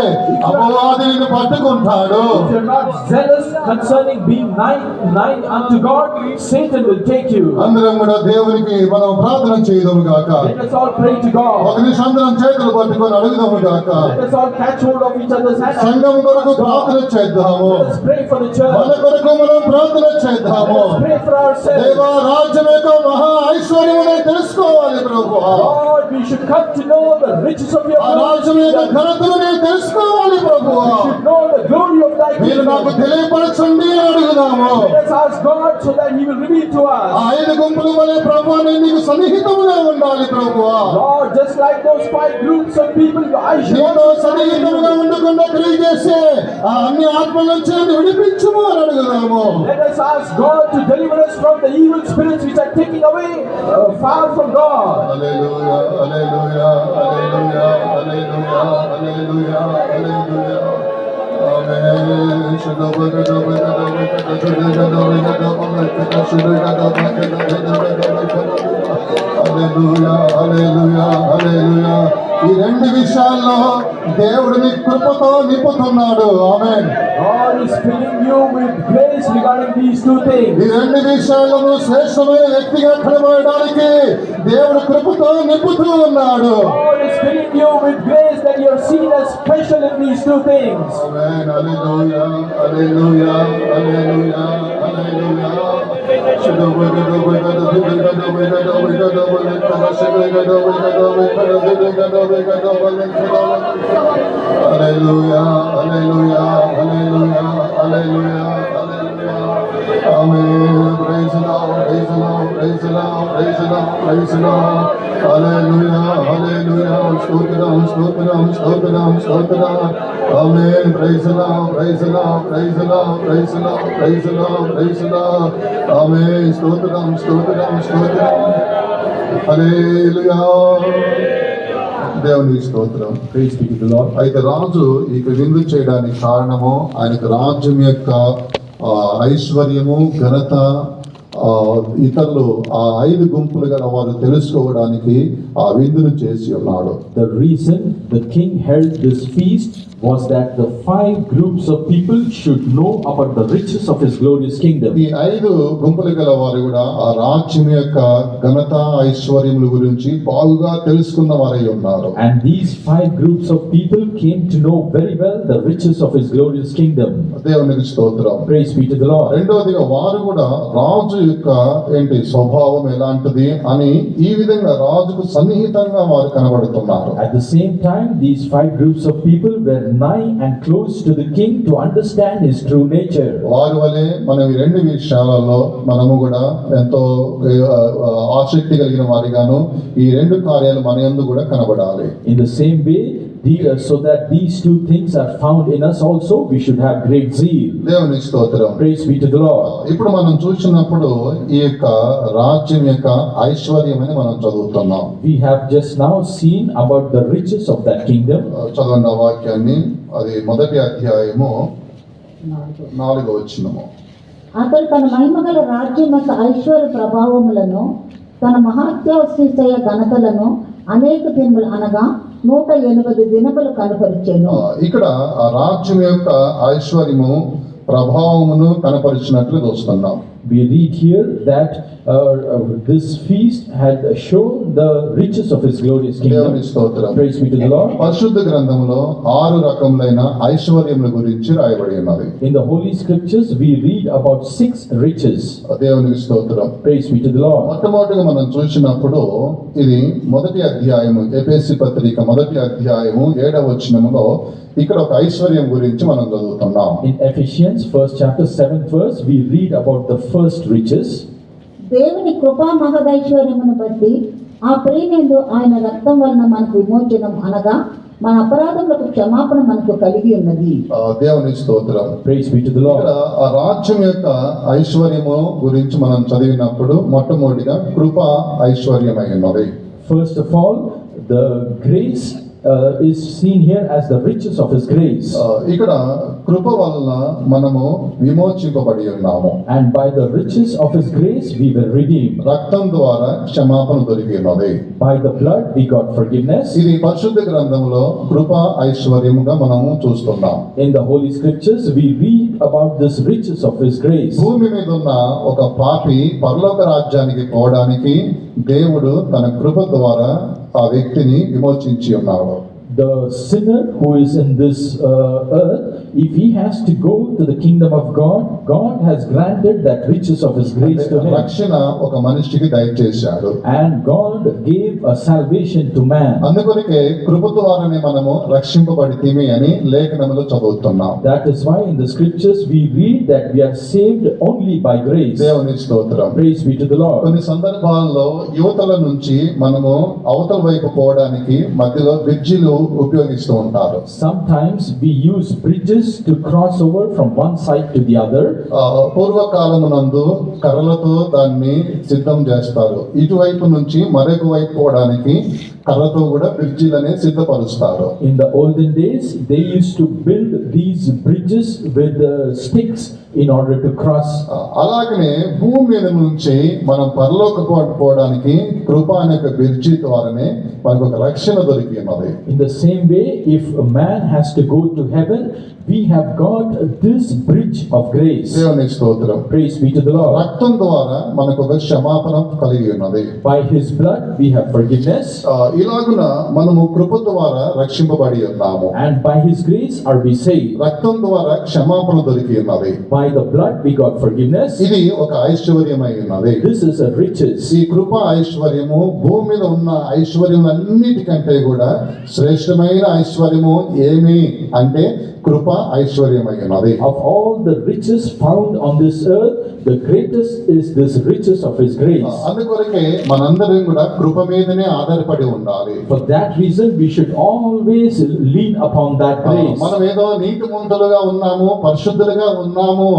అపవాది నిన్ను పట్టుకుంటాడు. If you're not zealous concerning being nigh unto God, Satan will take you. అందరం కూడా దేవునికి మనం ప్రార్థన చేయదము గాక. Let us all pray to ఒక God. నిమిషం అందరం చేతులు పట్టుకొని అడుగుదాము గాక. Let us all catch hold of each other's hands. సంఘం కొరకు ప్రార్థన చేద్దాము. Let us pray for the మన church. కొరకు మనం ప్రార్థన Let చేద్దాము. us pray for ourselves. దేవా రాజ్యం యొక్క మహా ఐశ్వర్యమును తెలుసుకోవాలి ప్రభువా. Lord, we should come to know the riches of your ఆ రాజ్యం యొక్క glory. ఘనతను నేను తెలుసుకోవాలి ప్రభువా. We should know the glory of thy మీరు నాకు kingdom. తెలియపరచండి అని అడుగుదాము. Let us ask God so that He will reveal to ఆ us. 5 గుంపుల వలె ప్రభువా నేను నీకు సన్నిహితముగా ఉండాలి ప్రభువా. Lord, just like those 5 groups of people, I should నీతో also సన్నిహితముగా ఉండకుండా తెలియజేసే ఆ అన్ని ఆత్మల నుంచి నన్ను విడిపించుము అని అడుగుదాము. Let us ask God to deliver us from the evil spirits which are taking away far from God. Hallelujah hallelujah hallelujah hallelujah hallelujah hallelujah amen. Hallelujah hallelujah హల్లెలూయా. ఈ రెండు విషయాల్లో దేవుడు నీ కృపతో నింపుతున్నాడు. ఆమేన్. God is filling you with grace regarding these two ఈ things. రెండు విషయాలను శ్రేష్టమైన వ్యక్తిగా కనబడడానికి దేవుడు కృపతో నింపుతూ ఉన్నాడు. God is filling you with grace that you are seen as special in these two things. Amen. Hallelujah hallelujah hallelujah hallelujah Hallelujah, hallelujah, hallelujah, hallelujah, hallelujah. Amen. Praise the Lord, praise the Lord, praise the Lord, praise the Lord, praise the Lord. Hallelujah, hallelujah. Stotram, stotram, stotram, stotram. Amen. Praise the Lord, praise the Lord, praise the Lord, praise the Lord, praise the Lord, praise the Lord. Amen. Stotram, stotram, stotram. Hallelujah. దేవునికి స్తోత్రం. Praise be to the Lord. అయితే రాజు ఇక విందు చేయడానికి కారణము ఆయనకు రాజ్యం యొక్క ఐశ్వర్యము ఘనత ఇతరులు ఆ 5 గుంపులు గల వారు తెలుసుకోవడానికి ఆ విందును చేసి ఉన్నాడు. The reason the king held this feast was that the 5 groups of people should know about the riches of his glorious kingdom. ఈ 5 గుంపులు గల వారు కూడా ఆ రాజ్యం యొక్క ఘనత ఐశ్వర్యముల గురించి బాగుగా తెలుసుకున్న వారై ఉన్నారు. And these 5 groups of people came to know very well the riches of his glorious kingdom. దేవునికి స్తోత్రం. Praise be to the Lord. రెండవదిగా వారు కూడా రాజు యొక్క స్వభావం ఎలాంటిది అని ఈ విధంగా రాజుకు సన్నిహితంగా వారు కనబడుతున్నారు. At the same time, these 5 groups of people were nigh and close to the king to understand his true nature. వారి వలె మనం ఈ 2 విషయాలలో మనము కూడా ఎంతో ఆసక్తి కలిగిన వారిగాను ఈ 2 కార్యాలు మన యందు కూడా కనబడాలి. In the same way, so that these 2 things are found in us also, we should have great zeal. దేవునికి స్తోత్రం. Praise be to the Lord. ఇప్పుడు మనం చూసినప్పుడు ఈ యొక్క రాజ్యం యొక్క ఐశ్వర్యం అని మనం చదువుతున్నాం. We have just now seen about the riches of that kingdom. చదవండి ఆ వాక్యాన్ని. అది 1వ అధ్యాయము 4వ వచనము. అతడు తన మహిమగల రాజ్యం యొక్క ఐశ్వర్య ప్రభావములను తన మహాత్యాశయ ఘనతలను అనేక దినములు అనగా 180 దినములు కనపరిచెను. ఇక్కడ ఆ రాజ్యం యొక్క ఐశ్వర్యము ప్రభావమును కనపరిచినట్లు చూస్తున్నాం. We read here that this feast had shown the riches of his glorious kingdom. దేవునికి స్తోత్రం. Praise be to the Lord. పరిశుద్ధ గ్రంథంలో 6 రకములైన ఐశ్వర్యముల గురించి రాయబడి ఉన్నది. In the Holy Scriptures, we read about 6 riches. దేవునికి స్తోత్రం. Praise be to the Lord. మొట్టమొదటిగా మనం చూసినప్పుడు ఇది 1వ అధ్యాయము ఎఫెసీ పత్రిక 1వ అధ్యాయము 7వ వచనములో ఇక్కడ ఒక ఐశ్వర్యం గురించి మనం చదువుతున్నాం. In Ephesians 1st chapter 7th verse, we read about the first riches. దేవుని కృపా మహదైశ్వర్యమును బట్టి ఆ ప్రేమేందు ఆయన రక్తం వలన మనకు విమోచనం అనగా మన అపరాధములకు క్షమాపణ మనకు కలిగి ఉన్నది. దేవునికి స్తోత్రం. Praise be to the Lord. ఇక్కడ ఆ రాజ్యం యొక్క ఐశ్వర్యము గురించి మనం చదివినప్పుడు మొట్టమొదటిగా కృప ఐశ్వర్యమై ఉన్నది. First of all, the grace is seen here as the riches of his grace. ఇక్కడ కృప వలన మనము విమోచింపబడి ఉన్నాము. And by the riches of his grace we were redeemed. రక్తం ద్వారా క్షమాపణ దొరికి ఉన్నది. By the blood we got forgiveness. ఇది పరిశుద్ధ గ్రంథంలో కృప ఐశ్వర్యముగా మనము చూస్తున్నాం. In the Holy Scriptures we read about this riches of his grace. భూమి మీద ఉన్న ఒక పాపి పరలోక రాజ్యానికి పోవడానికి దేవుడు తన కృప ద్వారా ఆ వ్యక్తిని విమోచించి ఉన్నాడు. The sinner who is in this earth, if he has to go to the kingdom of God, God has granted that riches of his grace to him. రక్షణ ఒక మనిషికి దయచేశాడు. And God gave a salvation to man. అందుకొరకే కృప ద్వారానే మనము రక్షింపబడితిమి అని లేఖనములో చదువుతున్నాం. That is why in the scriptures we read that we are saved only by grace. దేవునికి స్తోత్రం. Praise be to the Lord. కొన్ని సందర్భాల్లో యువతల నుంచి మనము అవతల వైపు పోవడానికి మధ్యలో బ్రిడ్జిలు ఉపయోగిస్తూ ఉంటారు. Sometimes we use bridges to cross over from one side to the other. పూర్వకాలమునందు కర్రలతో దాన్ని సిద్ధం చేస్తారు. ఇటువైపు నుంచి మరొక వైపు పోవడానికి కర్రతో కూడా బ్రిడ్జిలనే సిద్ధపరుస్తారు. In the olden days they used to build these bridges with sticks in order to cross. అలాగనే భూమి మీద నుంచి మనం పరలోక పోవడానికి కృప అనే ఒక బ్రిడ్జి ద్వారానే మనకు ఒక రక్షణ దొరికి ఉన్నది. In the same way, if a man has to go to heaven, we have got this bridge of grace. దేవునికి స్తోత్రం. Praise be to the Lord. రక్తం ద్వారా మనకు ఒక క్షమాపణ కలిగి ఉన్నది. By his blood we have forgiveness, ఇలాగున మనము కృప ద్వారా రక్షింపబడి ఉన్నాము. and by his grace are we saved. రక్తం ద్వారా క్షమాపణ దొరికి ఉన్నది. By the blood we got forgiveness. ఇది ఒక ఐశ్వర్యమై ఉన్నది. This is a riches. ఈ కృప ఐశ్వర్యము భూమి మీద ఉన్న ఐశ్వర్యములన్నిటికంటే కూడా శ్రేష్టమైన ఐశ్వర్యము ఏమి అంటే కృప ఐశ్వర్యమై ఉన్నది. Of all the riches found on this earth, the greatest is this riches of his grace. అందుకొరకే మనందరం కూడా కృప మీదనే ఆధారపడి ఉండాలి. For that reason we should always lean upon that grace. మనం ఏదో నీతిమంతులుగా ఉన్నాము, పరిశుద్ధులుగా ఉన్నాము,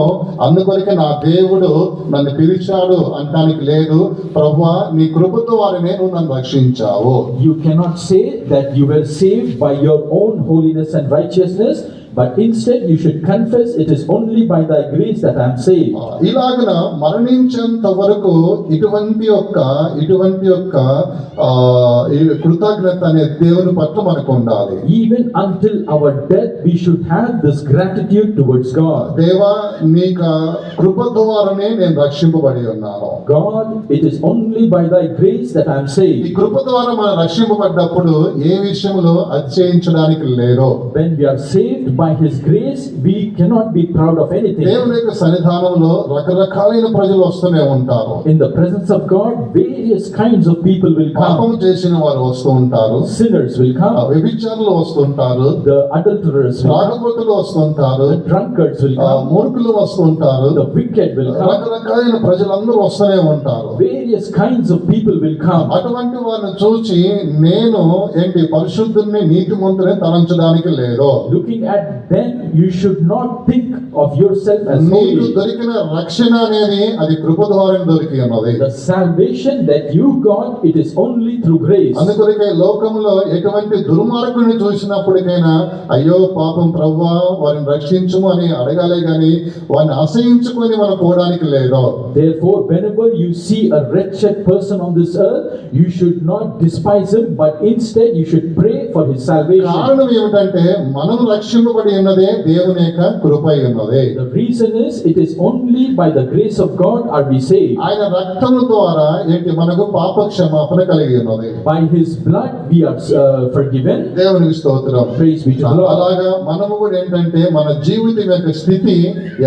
అందుకొరకే నా దేవుడు నన్ను పిలిచాడు అంటానికి లేదు. ప్రభువా నీ కృప ద్వారానే నువ్వు నన్ను రక్షించావు. You cannot say that you were saved by your own holiness and righteousness, but instead you should confess it is only by thy grace that I am saved. ఇలాగన మరణించేంత వరకు ఇటువంటి యొక్క ఈ కృతజ్ఞత అనే దేవుని పట్ల మనకు ఉండాలి. Even until our death we should have this gratitude towards God. దేవా నీకు కృప ద్వారానే నేను రక్షింపబడి ఉన్నాను. God, it is only by thy grace that I am ఈ saved. కృప ద్వారా మనం రక్షింపబడ్డప్పుడు ఏ విషయంలో అతిశయించడానికి లేదు. When we are saved by his grace, we cannot be proud of anything. దేవుని యొక్క సన్నిధానంలో రకరకాలైన ప్రజలు వస్తూనే ఉంటారు. In the presence of God, various kinds of people will పాపం come. చేసిన వారు వస్తూ ఉంటారు, Sinners will come. వ్యభిచారులు వస్తుంటారు, The adulterers will come. త్రాగుబోతులు వస్తుంటారు, The drunkards will come. మూర్ఖులు వస్తుంటారు, The wicked will come. రకరకాలైన ప్రజలందరూ వస్తూనే ఉంటారు. Various kinds of people will come. అటువంటి వారిని చూచి నేను ఏంటి పరిశుద్ధుని నీతిమంతుని తలంచడానికి లేదు. Looking at them, you should not think of yourself as నీకు holy. దొరికిన రక్షణ అనేది అది కృప ద్వారా దొరికి ఉన్నది. The salvation that you got, it is only through grace. అందుకొరకే లోకంలో ఎటువంటి దుర్మార్గుని చూసినప్పటికైనా అయ్యో పాపం ప్రభువా వారిని రక్షించుము అని అడగాలే గాని వారిని అసహించుకొని మనం పోవడానికి లేదు. Therefore, whenever you see a wretched person on this earth, you should not despise him, but instead you should pray for his salvation. కారణం ఏమిటంటే మనం రక్షింపబడి ఉన్నదే దేవుని యొక్క కృప అయి ఉన్నది. The reason is, it is only by the grace of God are we saved. ఆయన రక్తము ద్వారా ఏంటి మనకు పాప క్షమాపణ కలిగి ఉన్నది. By his blood we are forgiven. దేవునికి స్తోత్రం. Praise be to the Lord. అలాగా మనము కూడా ఏంటంటే మన జీవితం యొక్క స్థితి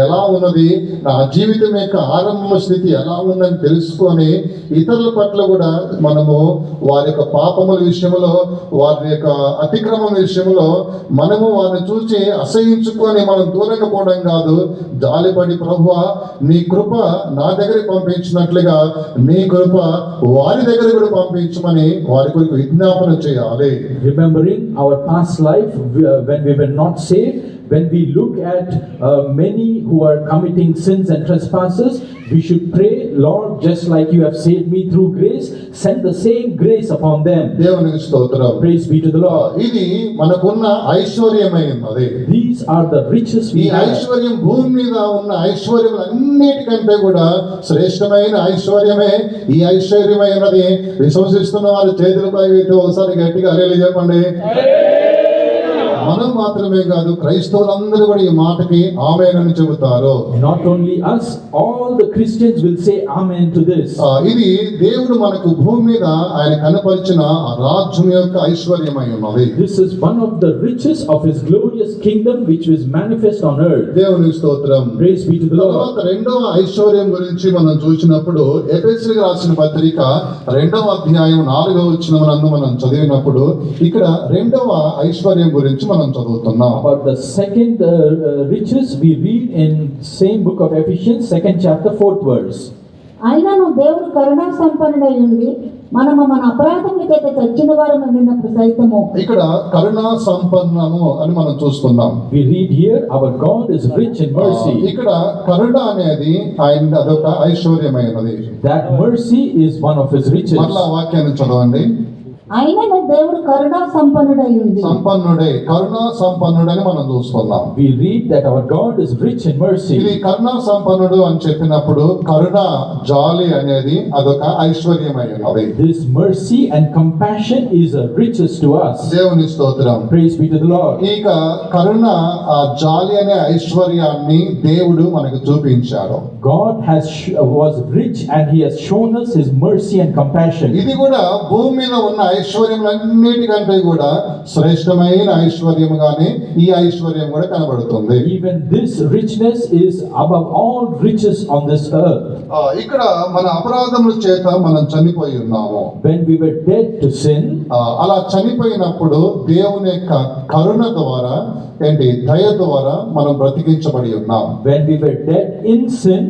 ఎలా ఉన్నది, నా జీవితం యొక్క ఆరంభ స్థితి ఎలా ఉందని తెలుసుకొని ఇతరుల పట్ల కూడా మనము వారి యొక్క పాపముల విషయంలో, వారి యొక్క అతిక్రమం విషయంలో మనము వారిని చూసి అసహించుకొని మనం దూరంగా పోవడం కాదు, జాలిపడి ప్రభువా నీ కృప నా దగ్గరికి పంపించినట్లుగా నీ కృప వారి దగ్గర కూడా పంపించమని వారి కొరకు విజ్ఞాపన చేయాలి. Remembering our past life when we were not saved, when we look at many who are committing sins and trespasses, we should pray, Lord, just like you have saved me through grace, send the same grace upon them. దేవునికి స్తోత్రం. Praise be to the Lord. ఇది మనకున్న ఐశ్వర్యమై ఉన్నది. These are the riches ఈ we have. ఐశ్వర్యం భూమి మీద ఉన్న ఐశ్వర్యం అన్నిటికంటే కూడా శ్రేష్టమైన ఐశ్వర్యమే ఈ ఐశ్వర్యమైనది. విశ్వసిస్తున్న వారి చేతులపై అయితే ఒకసారి గట్టిగా హల్లెలూయా చెప్పండి. మనం మాత్రమే కాదు, క్రైస్తవులందరూ కూడా ఈ మాటకి ఆమేన్ అని చెబుతారు. Not only us, all the Christians will say amen to this. ఇది దేవుడు మనకు భూమి మీద ఆయన కనపరిచిన ఆ రాజ్యం యొక్క ఐశ్వర్యమై ఉన్నది. This is one of the riches of his glorious kingdom which was manifest on earth. దేవునికి స్తోత్రం. Praise be to the Lord. తర్వాత రెండవ ఐశ్వర్యం గురించి మనం చూసినప్పుడు ఎఫెసీయులకు రాసిన పత్రిక 2వ అధ్యాయం 4వ వచనమునందు మనం చదివినప్పుడు ఇక్కడ రెండవ ఐశ్వర్యం గురించి మనం చదువుతున్నాం. About the second riches we read in same book of Ephesians, 2nd chapter, 4th verse. అయినను దేవుడు కరుణా సంపన్నుడై ఉండి మనము మన అపరాధముల చేత చచ్చిన వారము ఉండినప్పుడు సైతము. ఇక్కడ కరుణా సంపన్నము అని మనం చూస్తున్నాం. We read here, our God is rich in mercy. ఇక్కడ కరుణ అనేది ఆయన అదొక ఐశ్వర్యమైనది. That mercy is one of his riches. మరలా వాక్యాన్ని చదవండి. అయినను దేవుడు కరుణా సంపన్నుడై ఉంది. సంపన్నుడే, కరుణా సంపన్నుడని మనం చూస్తున్నాం. We read that our God is rich in ఇది mercy. కరుణా సంపన్నుడు అని చెప్పినప్పుడు కరుణ, జాలి అనేది అదొక ఐశ్వర్యమై ఉన్నది. This mercy and compassion is a riches to us. దేవుని స్తోత్రం. Praise be to the Lord. ఇక కరుణ, ఆ జాలి అనే ఐశ్వర్యాన్ని దేవుడు మనకు చూపించాడు. God was rich and he has shown us his mercy and compassion. ఇది కూడా భూమి మీద ఉన్న ఐశ్వర్యములన్నిటికంటే కూడా శ్రేష్టమైన ఐశ్వర్యముగానే ఈ ఐశ్వర్యం కూడా కనబడుతుంది. Even this richness is above all riches on this earth. ఇక్కడ మన అపరాధముల చేత మనం చనిపోయి ఉన్నాము. When we were dead to sin, అలా చనిపోయినప్పుడు దేవుని యొక్క కరుణ ద్వారా దయ ద్వారా మనం బ్రతికించబడి ఉన్నాం. when we were dead in sin,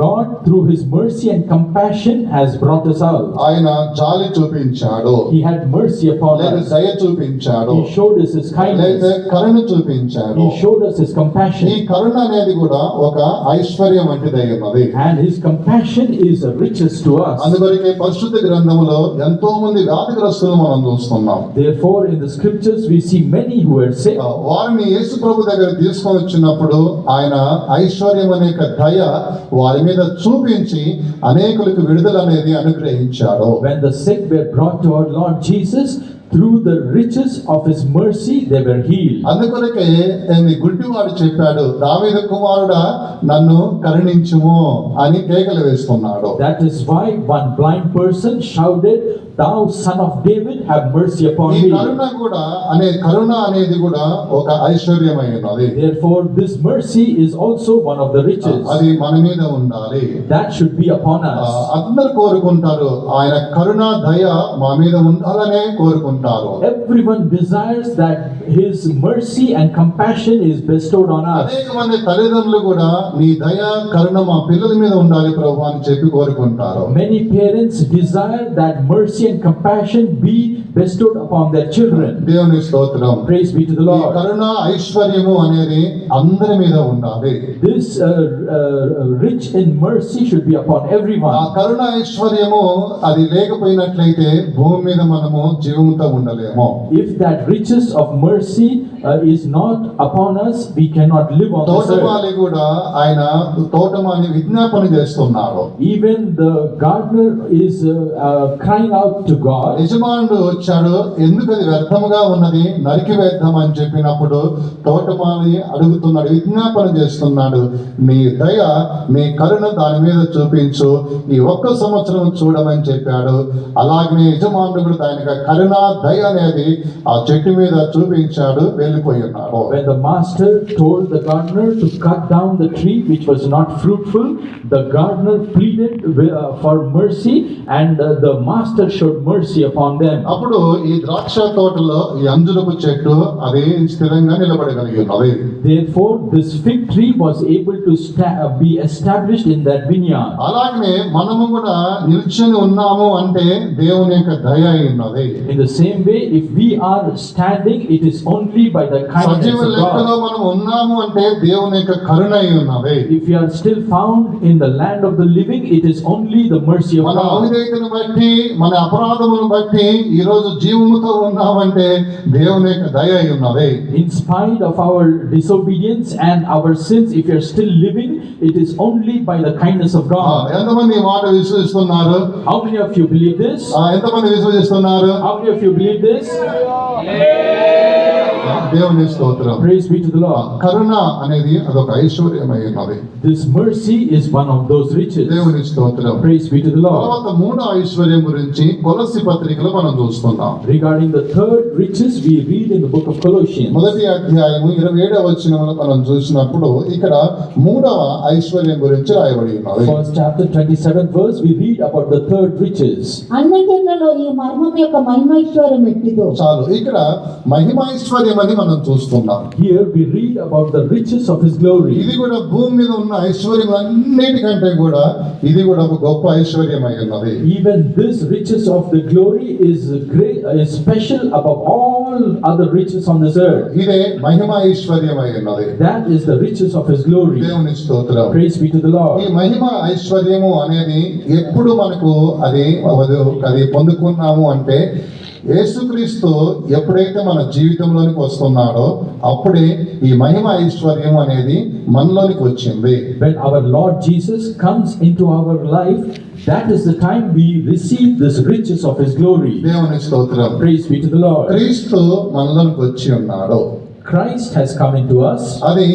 God through his mercy and compassion has brought us out. ఆయన జాలి చూపించాడు, He had mercy upon లేదా us. దయ చూపించాడు, He showed us his లేదా kindness. కరుణ చూపించాడు. He showed us his ఈ compassion. కరుణ అనేది కూడా ఒక ఐశ్వర్యం వంటిదై ఉన్నది. And his compassion is a riches to us. అందుకొరకే పరిశుద్ధ గ్రంథములో ఎంతో మంది వ్యాధిగ్రస్తులు మనం చూస్తున్నాం. Therefore, in the scriptures, we see many who are sick. వారిని యేసు ప్రభు దగ్గర తీసుకొని వచ్చినప్పుడు ఆయన ఐశ్వర్యం అనే దయ వారి మీద చూపించి అనేకులకు విడుదల అనేది అనుగ్రహించాడు. When the sick were brought to our Lord Jesus, through the riches of his mercy, they were healed. అందుకొరకే గుడ్డివాడు చెప్పాడు, దావీదు కుమారుడా నన్ను కరుణించుము అని కేకలు వేస్తున్నాడు. That is why one blind person shouted, "Thou son of David, have mercy upon ఈ me." కరుణ అనేది కూడా ఒక ఐశ్వర్యమై ఉన్నది. Therefore, this mercy is also one of the riches. అది మన మీద ఉండాలి. That should be upon us. అందరు కోరుకుంటారు, ఆయన కరుణ దయ మా మీద ఉండాలనే కోరుకుంటారు. Everyone desires that his mercy and compassion is bestowed on us. అనేక మంది తల్లిదండ్రులు కూడా నీ దయ కరుణ మా పిల్లల మీద ఉండాలి ప్రభు అని చెప్పి కోరుకుంటారు. Many parents desire that mercy and compassion be bestowed upon their children. దేవుని స్తోత్రం. Praise be to the ఈ Lord. కరుణ ఐశ్వర్యము అనేది అందరి మీద ఉండాలి. This rich in mercy should be upon ఆ everyone. కరుణ ఐశ్వర్యము అది లేకపోయినట్లయితే భూమి మీద మనము జీవంతో ఉండలేము. If that riches of mercy is not upon us, we cannot live on this earth. తోటమాలి కూడా ఆయన తోటమాలి విజ్ఞాపన చేస్తున్నాడు. Even the gardener is crying out to God. యజమానుడు వచ్చాడు, ఎందుకు అది వ్యర్థముగా ఉన్నది నరికివేద్దాం అని చెప్పినప్పుడు తోటమాలి అడుగుతున్నాడు, విజ్ఞాపన చేస్తున్నాడు, నీ దయ నీ కరుణ దాని మీద చూపించు, ఈ ఒక్క సంవత్సరం చూడమని చెప్పాడు. అలాగనే యజమానుడు కూడా దాని కరుణ దయ అనేది ఆ చెట్టు మీద చూపించాడు, వెళ్ళిపోయి ఉన్నాడు. When the master told the gardener to cut down the tree which was not fruitful, the gardener pleaded for mercy, and the master showed mercy upon them. అప్పుడు ఈ ద్రాక్ష తోటలో ఈ అంజురపు చెట్టు అది స్థిరంగా నిలబడగలిగి ఉన్నది. Therefore, this fig tree was able to be established in that vineyard. అలాగనే మనము కూడా నిల్చొని ఉన్నాము అంటే దేవుని యొక్క దయ అయి ఉన్నది. In the same way, if we are standing, it is only by the kindness సజీవ of లెక్కలో God. మనం ఉన్నాము అంటే దేవుని యొక్క కరుణ అయి ఉన్నది. If we are still found in the land of the living, it is only the mercy of మన God. అవిధేయతను బట్టి మన అపరాధములను బట్టి ఈ రోజు జీవముతో ఉన్నామంటే దేవుని యొక్క దయ అయి ఉన్నది. In spite of our disobedience and our sins, if we are still living, it is only by the kindness of God. ఎంతమంది ఈ మాట విశ్వసిస్తున్నారు? How many of you believe this? ఎంతమంది విశ్వసిస్తున్నారు? How many of you believe this? దేవుని స్తోత్రం. Praise be to the Lord. కరుణ అనేది అదొక ఐశ్వర్యమై ఉన్నది. This mercy is one of those riches. దేవుని స్తోత్రం. Praise be to the Lord. తర్వాత మూడో ఐశ్వర్యం గురించి కొలస్సీ పత్రికలో మనం చూస్తున్నాం. Regarding the third riches, we read in the book of Colossians. మొదటి అధ్యాయము 27వ వచనములో మనం చూసినప్పుడు ఇక్కడ మూడవ ఐశ్వర్యం గురించి రాయబడి ఉన్నది. First chapter 27th verse, we read about the third riches. అన్నిటిలో ఈ మర్మం యొక్క మహిమైశ్వర్యం ఎట్టిదో. చాలు, ఇక్కడ మహిమైశ్వర్యం అని మనం చూస్తున్నాం. Here we read about the riches of his glory. ఇది కూడా భూమి మీద ఉన్న ఐశ్వర్యం అన్నిటికంటే కూడా ఇది కూడా ఒక గొప్ప ఐశ్వర్యమై ఉన్నది. Even this riches of the glory is great, is special above all other riches on this earth. ఇదే మహిమ ఐశ్వర్యమై ఉన్నది. That is the riches of his glory. దేవుని స్తోత్రం. Praise be to the ఈ Lord. మహిమ ఐశ్వర్యము అనేది ఎప్పుడు మనకు అది పొందుకున్నాము అంటే యేసుక్రీస్తు ఎప్పుడైతే మన జీవితంలోనికి వస్తున్నాడో అప్పుడే ఈ మహిమ ఐశ్వర్యం అనేది మనలోనికి వచ్చింది. When our Lord Jesus comes into our life, that is the time we receive this riches of His glory. దేవుని స్తోత్రం. Praise be to the Lord. క్రీస్తు మనలోనికి వచ్చి ఉన్నాడు. Christ has come into us. అది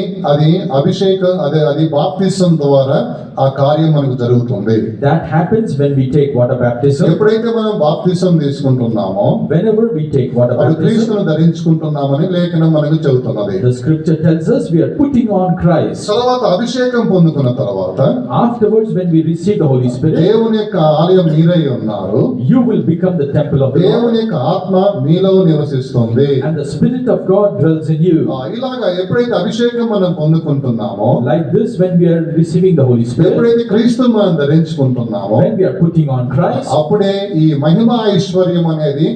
అభిషేకం, అది బాప్తిసం ద్వారా ఆ కార్యం మనకు జరుగుతుంది. That happens when we take water baptism. ఎప్పుడైతే మనం బాప్తిసం తీసుకుంటున్నామో Whenever we take water అప్పుడు baptism, క్రీస్తును ధరించుకుంటున్నామని లేఖనం మనకు చెబుతున్నది. the scripture tells us we are putting on Christ. తర్వాత అభిషేకం పొందుకున్న తర్వాత Afterwards, when we receive the Holy Spirit, దేవుని యొక్క ఆలయం మీరై ఉన్నారు. you will become the temple of the Lord, దేవుని యొక్క ఆత్మ మీలో నివసిస్తుంది. and the Spirit of God dwells in you. ఇలాగా ఎప్పుడైతే అభిషేకం మనం పొందుకుంటున్నామో, Like this, when we are receiving the Holy Spirit, ఎప్పుడైతే క్రీస్తు మనం ధరించుకుంటున్నామో, when we are putting on Christ, అప్పుడే ఈ మహిమ ఐశ్వర్యం అనేది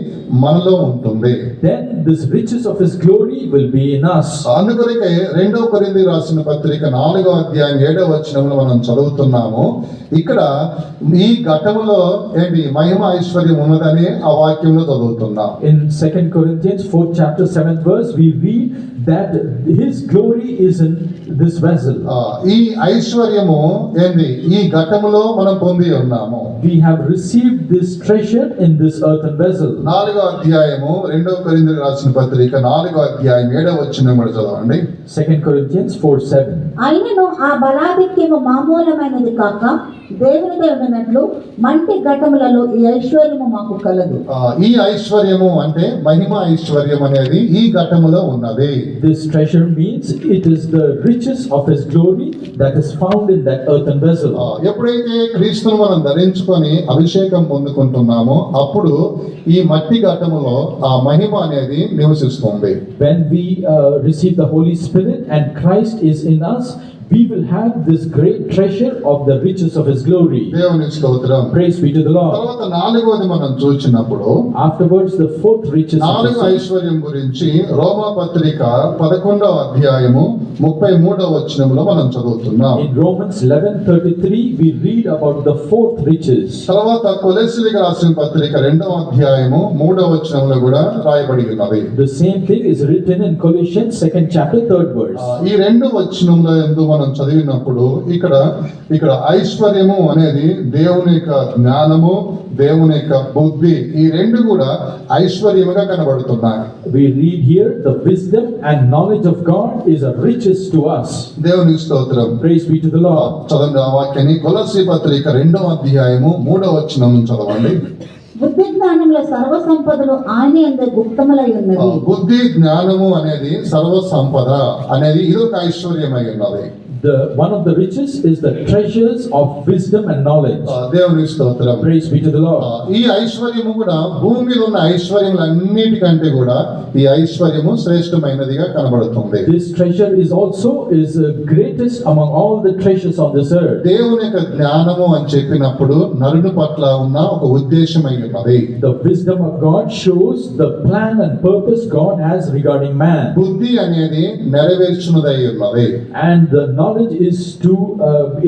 మనలో ఉంటుంది. then this riches of His glory will be in us. అందుకొరకే 2 కొరింథీ రాసిన పత్రిక 4వ అధ్యాయం 7వ వచనంలో మనం చదువుతున్నాము. ఇక్కడ ఈ ఘటములో ఏంటి మహిమ ఐశ్వర్యం ఉన్నదని ఆ వాక్యంలో చదువుతున్నాం. In 2 Corinthians 4th chapter 7th verse, we read that His glory is in this vessel. ఈ ఐశ్వర్యము ఏంది ఈ ఘటములో మనం పొంది ఉన్నాము. We have received this treasure in this earthen vessel. 4వ అధ్యాయము 2 కొరింథీయులకు రాసిన పత్రిక 4వ అధ్యాయం 7వ వచనం కూడా చదవండి. 2 Corinthians 4:7. అయినను ఆ బలాధిక్యము మామూలమైనది కాక దేవునిదే ఉండినట్లు మంటి ఘటములలో ఈ ఐశ్వర్యము మాకు కలదు. ఈ ఐశ్వర్యము అంటే మహిమ ఐశ్వర్యం అనేది ఈ ఘటములో ఉన్నది. This treasure means it is the riches of His glory that is found in that earthen vessel. ఎప్పుడైతే క్రీస్తును మనం ధరించుకొని అభిషేకం పొందుకుంటున్నామో అప్పుడు ఈ మట్టి ఘటములో ఆ మహిమ అనేది నివసిస్తుంది. When we receive the Holy Spirit and Christ is in us, we will have this great treasure of the riches of His glory. దేవుని స్తోత్రం. Praise be to the Lord. తర్వాత 4వది మనం చూసినప్పుడు Afterwards, the fourth riches of 4వ ఐశ్వర్యం గురించి రోమా పత్రిక 11వ అధ్యాయము 33వ వచనంలో మనం చదువుతున్నాం. in Romans 11:33, we read about the fourth riches. తర్వాత కొలస్సీలకు రాసిన పత్రిక 2వ అధ్యాయము 3వ వచనంలో కూడా రాయబడి ఉన్నది. The same thing is written in Colossians 2nd chapter 3rd verse. ఈ 2 వచనంలో ఎందు మనం చదివినప్పుడు ఇక్కడ ఐశ్వర్యము అనేది దేవుని యొక్క జ్ఞానము, దేవుని యొక్క బుద్ధి, ఈ రెండు కూడా ఐశ్వర్యముగా కనబడుతున్నాయి. We read here the wisdom and knowledge of God is a riches to us. దేవుని స్తోత్రం. Praise be to the Lord. చదవండి ఆ వాక్యాన్ని. కొలస్సీ పత్రిక 2వ అధ్యాయము 3వ వచనం చదవండి. బుద్ధి జ్ఞానముల సర్వ సంపదలు ఆయన యందే గుప్తములై ఉన్నది. బుద్ధి జ్ఞానము అనేది సర్వ సంపద అనేది ఇది ఒక ఐశ్వర్యమై ఉన్నది. One of the riches is the treasures of wisdom and knowledge. దేవుని స్తోత్రం. Praise be to the Lord. ఈ ఐశ్వర్యము కూడా భూమి మీద ఉన్న ఐశ్వర్యములన్నిటికంటే కూడా ఈ ఐశ్వర్యము శ్రేష్టమైనదిగా కనబడుతుంది. This treasure is greatest among all the treasures on this earth. దేవుని యొక్క జ్ఞానము అని చెప్పినప్పుడు నరుని పట్ల ఉన్న ఒక ఉద్దేశమై ఉన్నది. The wisdom of God shows the plan and purpose God has regarding man. బుద్ధి అనేది నెరవేర్చున్నదై ఉన్నది. And the knowledge is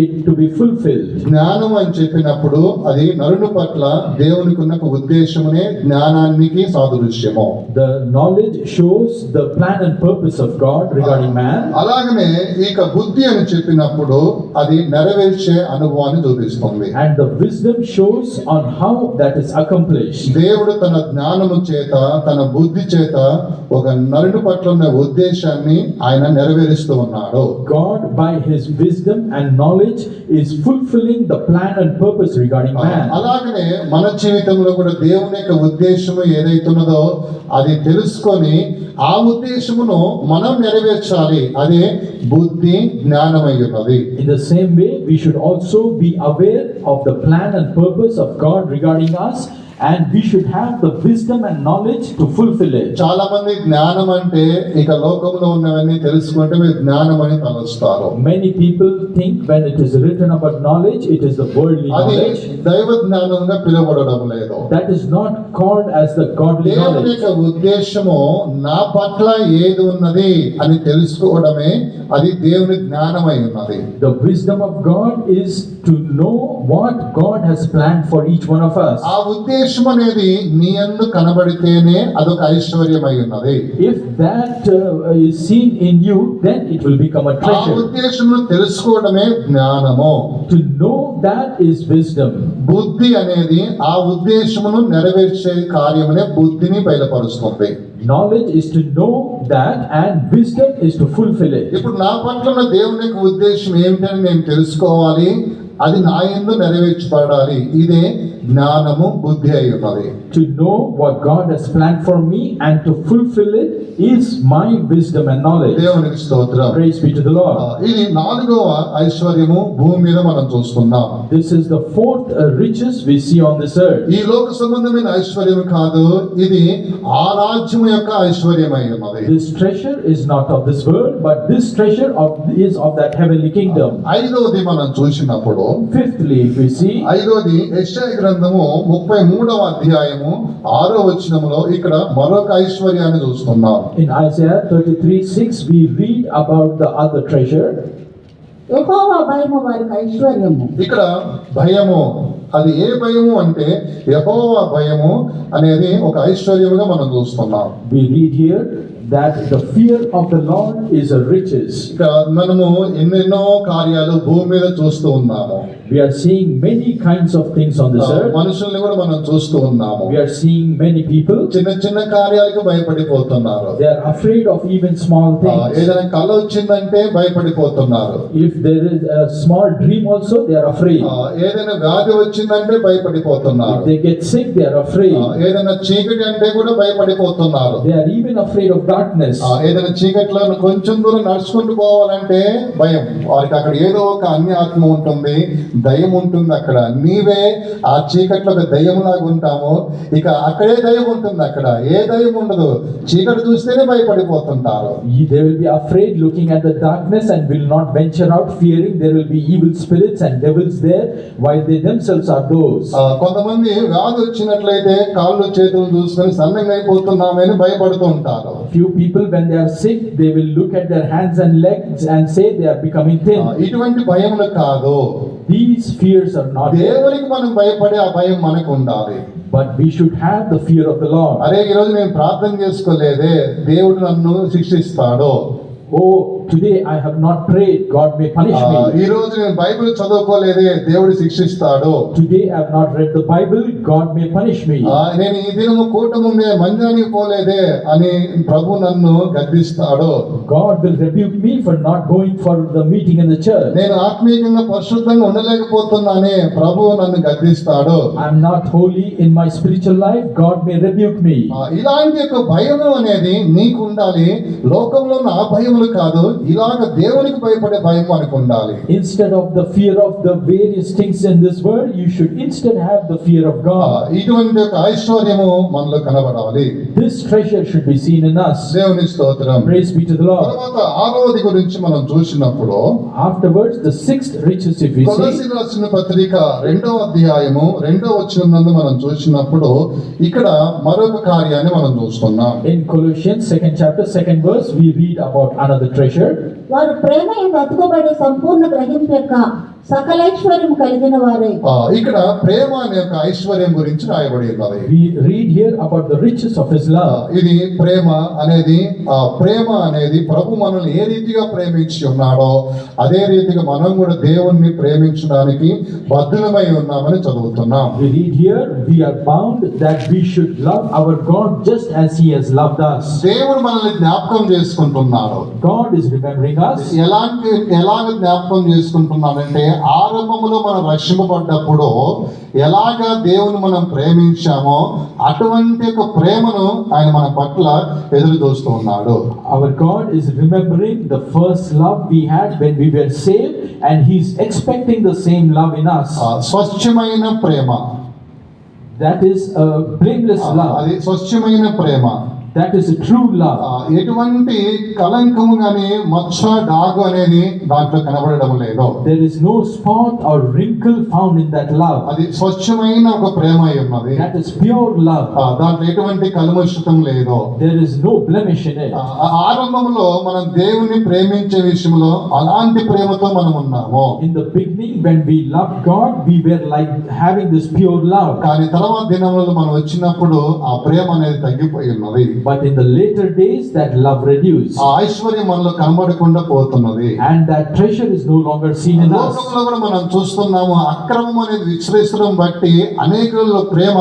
it to be fulfilled. జ్ఞానం అని చెప్పినప్పుడు అది నరుని పట్ల దేవునికి ఉన్న ఒక ఉద్దేశమునే జ్ఞానానికి సాదృశ్యము. The knowledge shows the plan and purpose of God regarding man. అలాగనే ఇక బుద్ధి అని చెప్పినప్పుడు అది నెరవేర్చే అనుభవాన్ని చూపిస్తుంది. And the wisdom shows on how that is accomplished. దేవుడు తన జ్ఞానము చేత తన బుద్ధి చేత ఒక నరుని పట్ల ఉన్న ఉద్దేశాన్ని ఆయన నెరవేరుస్తూ ఉన్నాడు. God by His wisdom and knowledge is fulfilling the plan and purpose regarding man. అలాగనే మన జీవితంలో కూడా దేవుని యొక్క ఉద్దేశము ఏదైతున్నదో అది తెలుసుకొని ఆ ఉద్దేశమును మనం నెరవేర్చాలి. అదే బుద్ధి జ్ఞానమై ఉన్నది. In the same way, we should also be aware of the plan and purpose of God regarding us, and we should have the wisdom and knowledge to fulfill it. చాలా మంది జ్ఞానం అంటే ఇక లోకంలో ఉన్నవన్నీ తెలుసుకుంటే మీరు జ్ఞానం అని తలుస్తారు. Many people think when it is written about knowledge, it is the worldly అది knowledge. దైవ జ్ఞానంగా పిలువబడడం లేదు. That is not called as the godly దేవుని knowledge. యొక్క ఉద్దేశము నా పట్ల ఏది ఉన్నది అని తెలుసుకోవడమే అది దేవుని జ్ఞానమై ఉన్నది. The wisdom of God is to know what God has planned for each one of us. ఆ ఉద్దేశం అనేది నీ యందు కనబడితేనే అదొక ఐశ్వర్యమై ఉన్నది. If that is seen in you, then it will become a ఆ treasure. ఉద్దేశమును తెలుసుకోవడమే జ్ఞానము. To know that is wisdom. బుద్ధి అనేది ఆ ఉద్దేశమును నెరవేర్చే కార్యమునే బుద్ధిని బయలుపరుస్తుంది. Knowledge is to know that, and wisdom is to fulfill it. ఇప్పుడు నా పట్ల ఉన్న దేవుని యొక్క ఉద్దేశం ఏమిటని నేను తెలుసుకోవాలి, అది నా యందు నెరవేర్చబడాలి. ఇదే జ్ఞానము, బుద్ధి అయి ఉన్నది. To know what God has planned for me and to fulfill it is my wisdom and knowledge. దేవునికి స్తోత్రం. Praise be to the Lord. ఇది 4వ ఐశ్వర్యము భూమి మీద మనం చూస్తున్నాం. This is the fourth riches we see on this earth. ఈ లోక సంబంధమైన ఐశ్వర్యం కాదు, ఇది ఆ రాజ్యం యొక్క ఐశ్వర్యమై ఉన్నది. This treasure is not of this world, but this treasure is of that heavenly kingdom. 5వది మనం చూసినప్పుడు, Fifthly, if we see 5వది యెషయా గ్రంథము 33వ అధ్యాయము 6వ వచనములో ఇక్కడ మరొక ఐశ్వర్యాన్ని చూస్తున్నాం. in Isaiah 33:6, we read about the other treasure. యెహోవా భయము వారికి ఐశ్వర్యము. ఇక్కడ భయము, అది ఏ భయము అంటే యెహోవా భయము అనేది ఒక ఐశ్వర్యముగా మనం చూస్తున్నాం. We read here that the fear of the Lord is a riches. ఇక మనము ఎన్నెన్నో కార్యాలు భూమి మీద చూస్తూ ఉన్నాము. We are seeing many kinds of things on this earth. మనుషుల్ని కూడా మనం చూస్తూ ఉన్నాము. We are seeing many people. చిన్న చిన్న కార్యాలకు భయపడిపోతున్నారు. They are afraid of even small things. ఏదైనా కళ వచ్చిందంటే భయపడిపోతున్నారు. If there is a small dream also, they are afraid. ఏదైనా వ్యాధి వచ్చిందంటే భయపడిపోతున్నారు. If they get sick, they are afraid. ఏదైనా చీకటి అంటే కూడా భయపడిపోతున్నారు. They are even afraid of darkness. ఏదైనా చీకట్లో కొంచెం దూరం నడుచుకుంటూ పోవాలంటే భయం. వారికి అక్కడ ఏదో ఒక అన్య ఆత్మ ఉంటుంది, దయ్యం ఉంటుంది. అక్కడ నీవే ఆ చీకట్లో ఒక దయ్యంలాగా ఉంటాము. ఇక అక్కడే దయ్యం ఉంటుంది, అక్కడ ఏ దయ్యం ఉండదు. చీకటి చూస్తేనే భయపడిపోతుంటారు. They will be afraid looking at the darkness and will not venture out, fearing there will be evil spirits and devils there, while they themselves are those. కొంతమంది వ్యాధి వచ్చినట్లయితే కాళ్ళు చేతులు చూసుకొని సన్నంగా అయిపోతున్నామని భయపడుతూ ఉంటారు. Few people, when they are sick, they will look at their hands and legs and say they are becoming thin. ఇటువంటి భయములు కాదు. These fears are not there, దేవునికి మనం భయపడే ఆ భయం మనకు ఉండాలి. but we should have the fear of the Lord. అరే ఈరోజు నేను ప్రార్థన చేసుకోలేదే, దేవుడు నన్ను శిక్షిస్తాడు. Oh, today I have not prayed, God may punish me. ఈ రోజు నేను బైబిల్ చదువుకోలేదే, దేవుడు శిక్షిస్తాడు. Today I have not read the Bible, God may punish me. నేను ఈ దినము కూటముందే మందిరానికి పోలేదే అని ప్రభు నన్ను గద్దిస్తాడు. God will rebuke me for not going for the meeting in the church. నేను ఆత్మీయంగా పరిశుద్ధంగా ఉండలేకపోతున్నానే, ప్రభు నన్ను గద్దిస్తాడు. I am not holy in my spiritual life, God may rebuke me. ఇలాంటి యొక్క భయము అనేది నీకు ఉండాలి. లోకంలో ఉన్న ఆ భయములు కాదు, ఇలాగ దేవునికి భయపడే భయం మనకు ఉండాలి. Instead of the fear of the various things in this world, you should instead have the fear of God. ఇటువంటి ఒక ఐశ్వర్యము మనలో కనబడాలి. This treasure should be seen in us. దేవుని స్తోత్రం. Praise be to the Lord. తర్వాత 6వది గురించి మనం చూసినప్పుడు, Afterwards, the sixth riches, if we కొలస్సీ see, రాసిన పత్రిక 2వ అధ్యాయము 2వ వచనం నందు మనం చూసినప్పుడు ఇక్కడ మరొక కార్యాన్ని మనం చూస్తున్నాం. in Colossians 2nd chapter 2nd verse, we read about another treasure. వారు ప్రేమ యందు అతుకబడి సంపూర్ణ గ్రహింపు యొక్క సకలైశ్వర్యం కలిగిన వారై. ఇక్కడ ప్రేమ అనే ఒక ఐశ్వర్యం గురించి రాయబడి ఉన్నది. We read here about the riches of His love. ఇది ప్రేమ అనేది, ప్రేమ అనేది ప్రభు మనల్ని ఏ రీతిగా ప్రేమించి ఉన్నాడో అదే రీతిగా మనం కూడా దేవుణ్ణి ప్రేమించడానికి బద్ధులమై ఉన్నామని చదువుతున్నాం. We read here, we are bound that we should love our God just as He has loved us. దేవుడు మనల్ని జ్ఞాపకం చేసుకుంటున్నాడు. God is remembering us. ఎలాగ జ్ఞాపకం చేసుకుంటున్నాడంటే, ఆరంభంలో మనం రక్షింపబడ్డప్పుడు ఎలాగ దేవుని మనం ప్రేమించామో అటువంటి ఒక ప్రేమను ఆయన మన పట్ల ఎదురు చూస్తూ ఉన్నాడు. Our God is remembering the first love we had when we were saved, and He's expecting the same love in us. స్వచ్ఛమైన ప్రేమ, That is a blameless love. అది స్వచ్ఛమైన ప్రేమ. That is a true love. ఎటువంటి కలంకము గాని మచ్చ డాగు అనేది దాంట్లో కనబడడం లేదు. There is no spot or wrinkle found in that love. అది స్వచ్ఛమైన ఒక ప్రేమ అయి ఉన్నది. That is pure love. దాంట్లో ఎటువంటి కల్మషం లేదు. There is no blemish in it. ఆరంభంలో మనం దేవుని ప్రేమించే విషయంలో అలాంటి ప్రేమతో మనం ఉన్నాము. In the beginning, when we loved God, we were like having this pure love. కానీ తర్వాత దినములలో మనం వచ్చినప్పుడు ఆ ప్రేమ అనేది తగ్గిపోయి ఉన్నది. But in the later days, that love reduced. ఆ ఐశ్వర్యం మనలో కనబడకుండా పోతున్నది. And that treasure is no longer seen in us. లోకంలో కూడా మనం చూస్తున్నాము, అక్రమం అనేది విశ్లేషణ బట్టి అనేకులలో ప్రేమ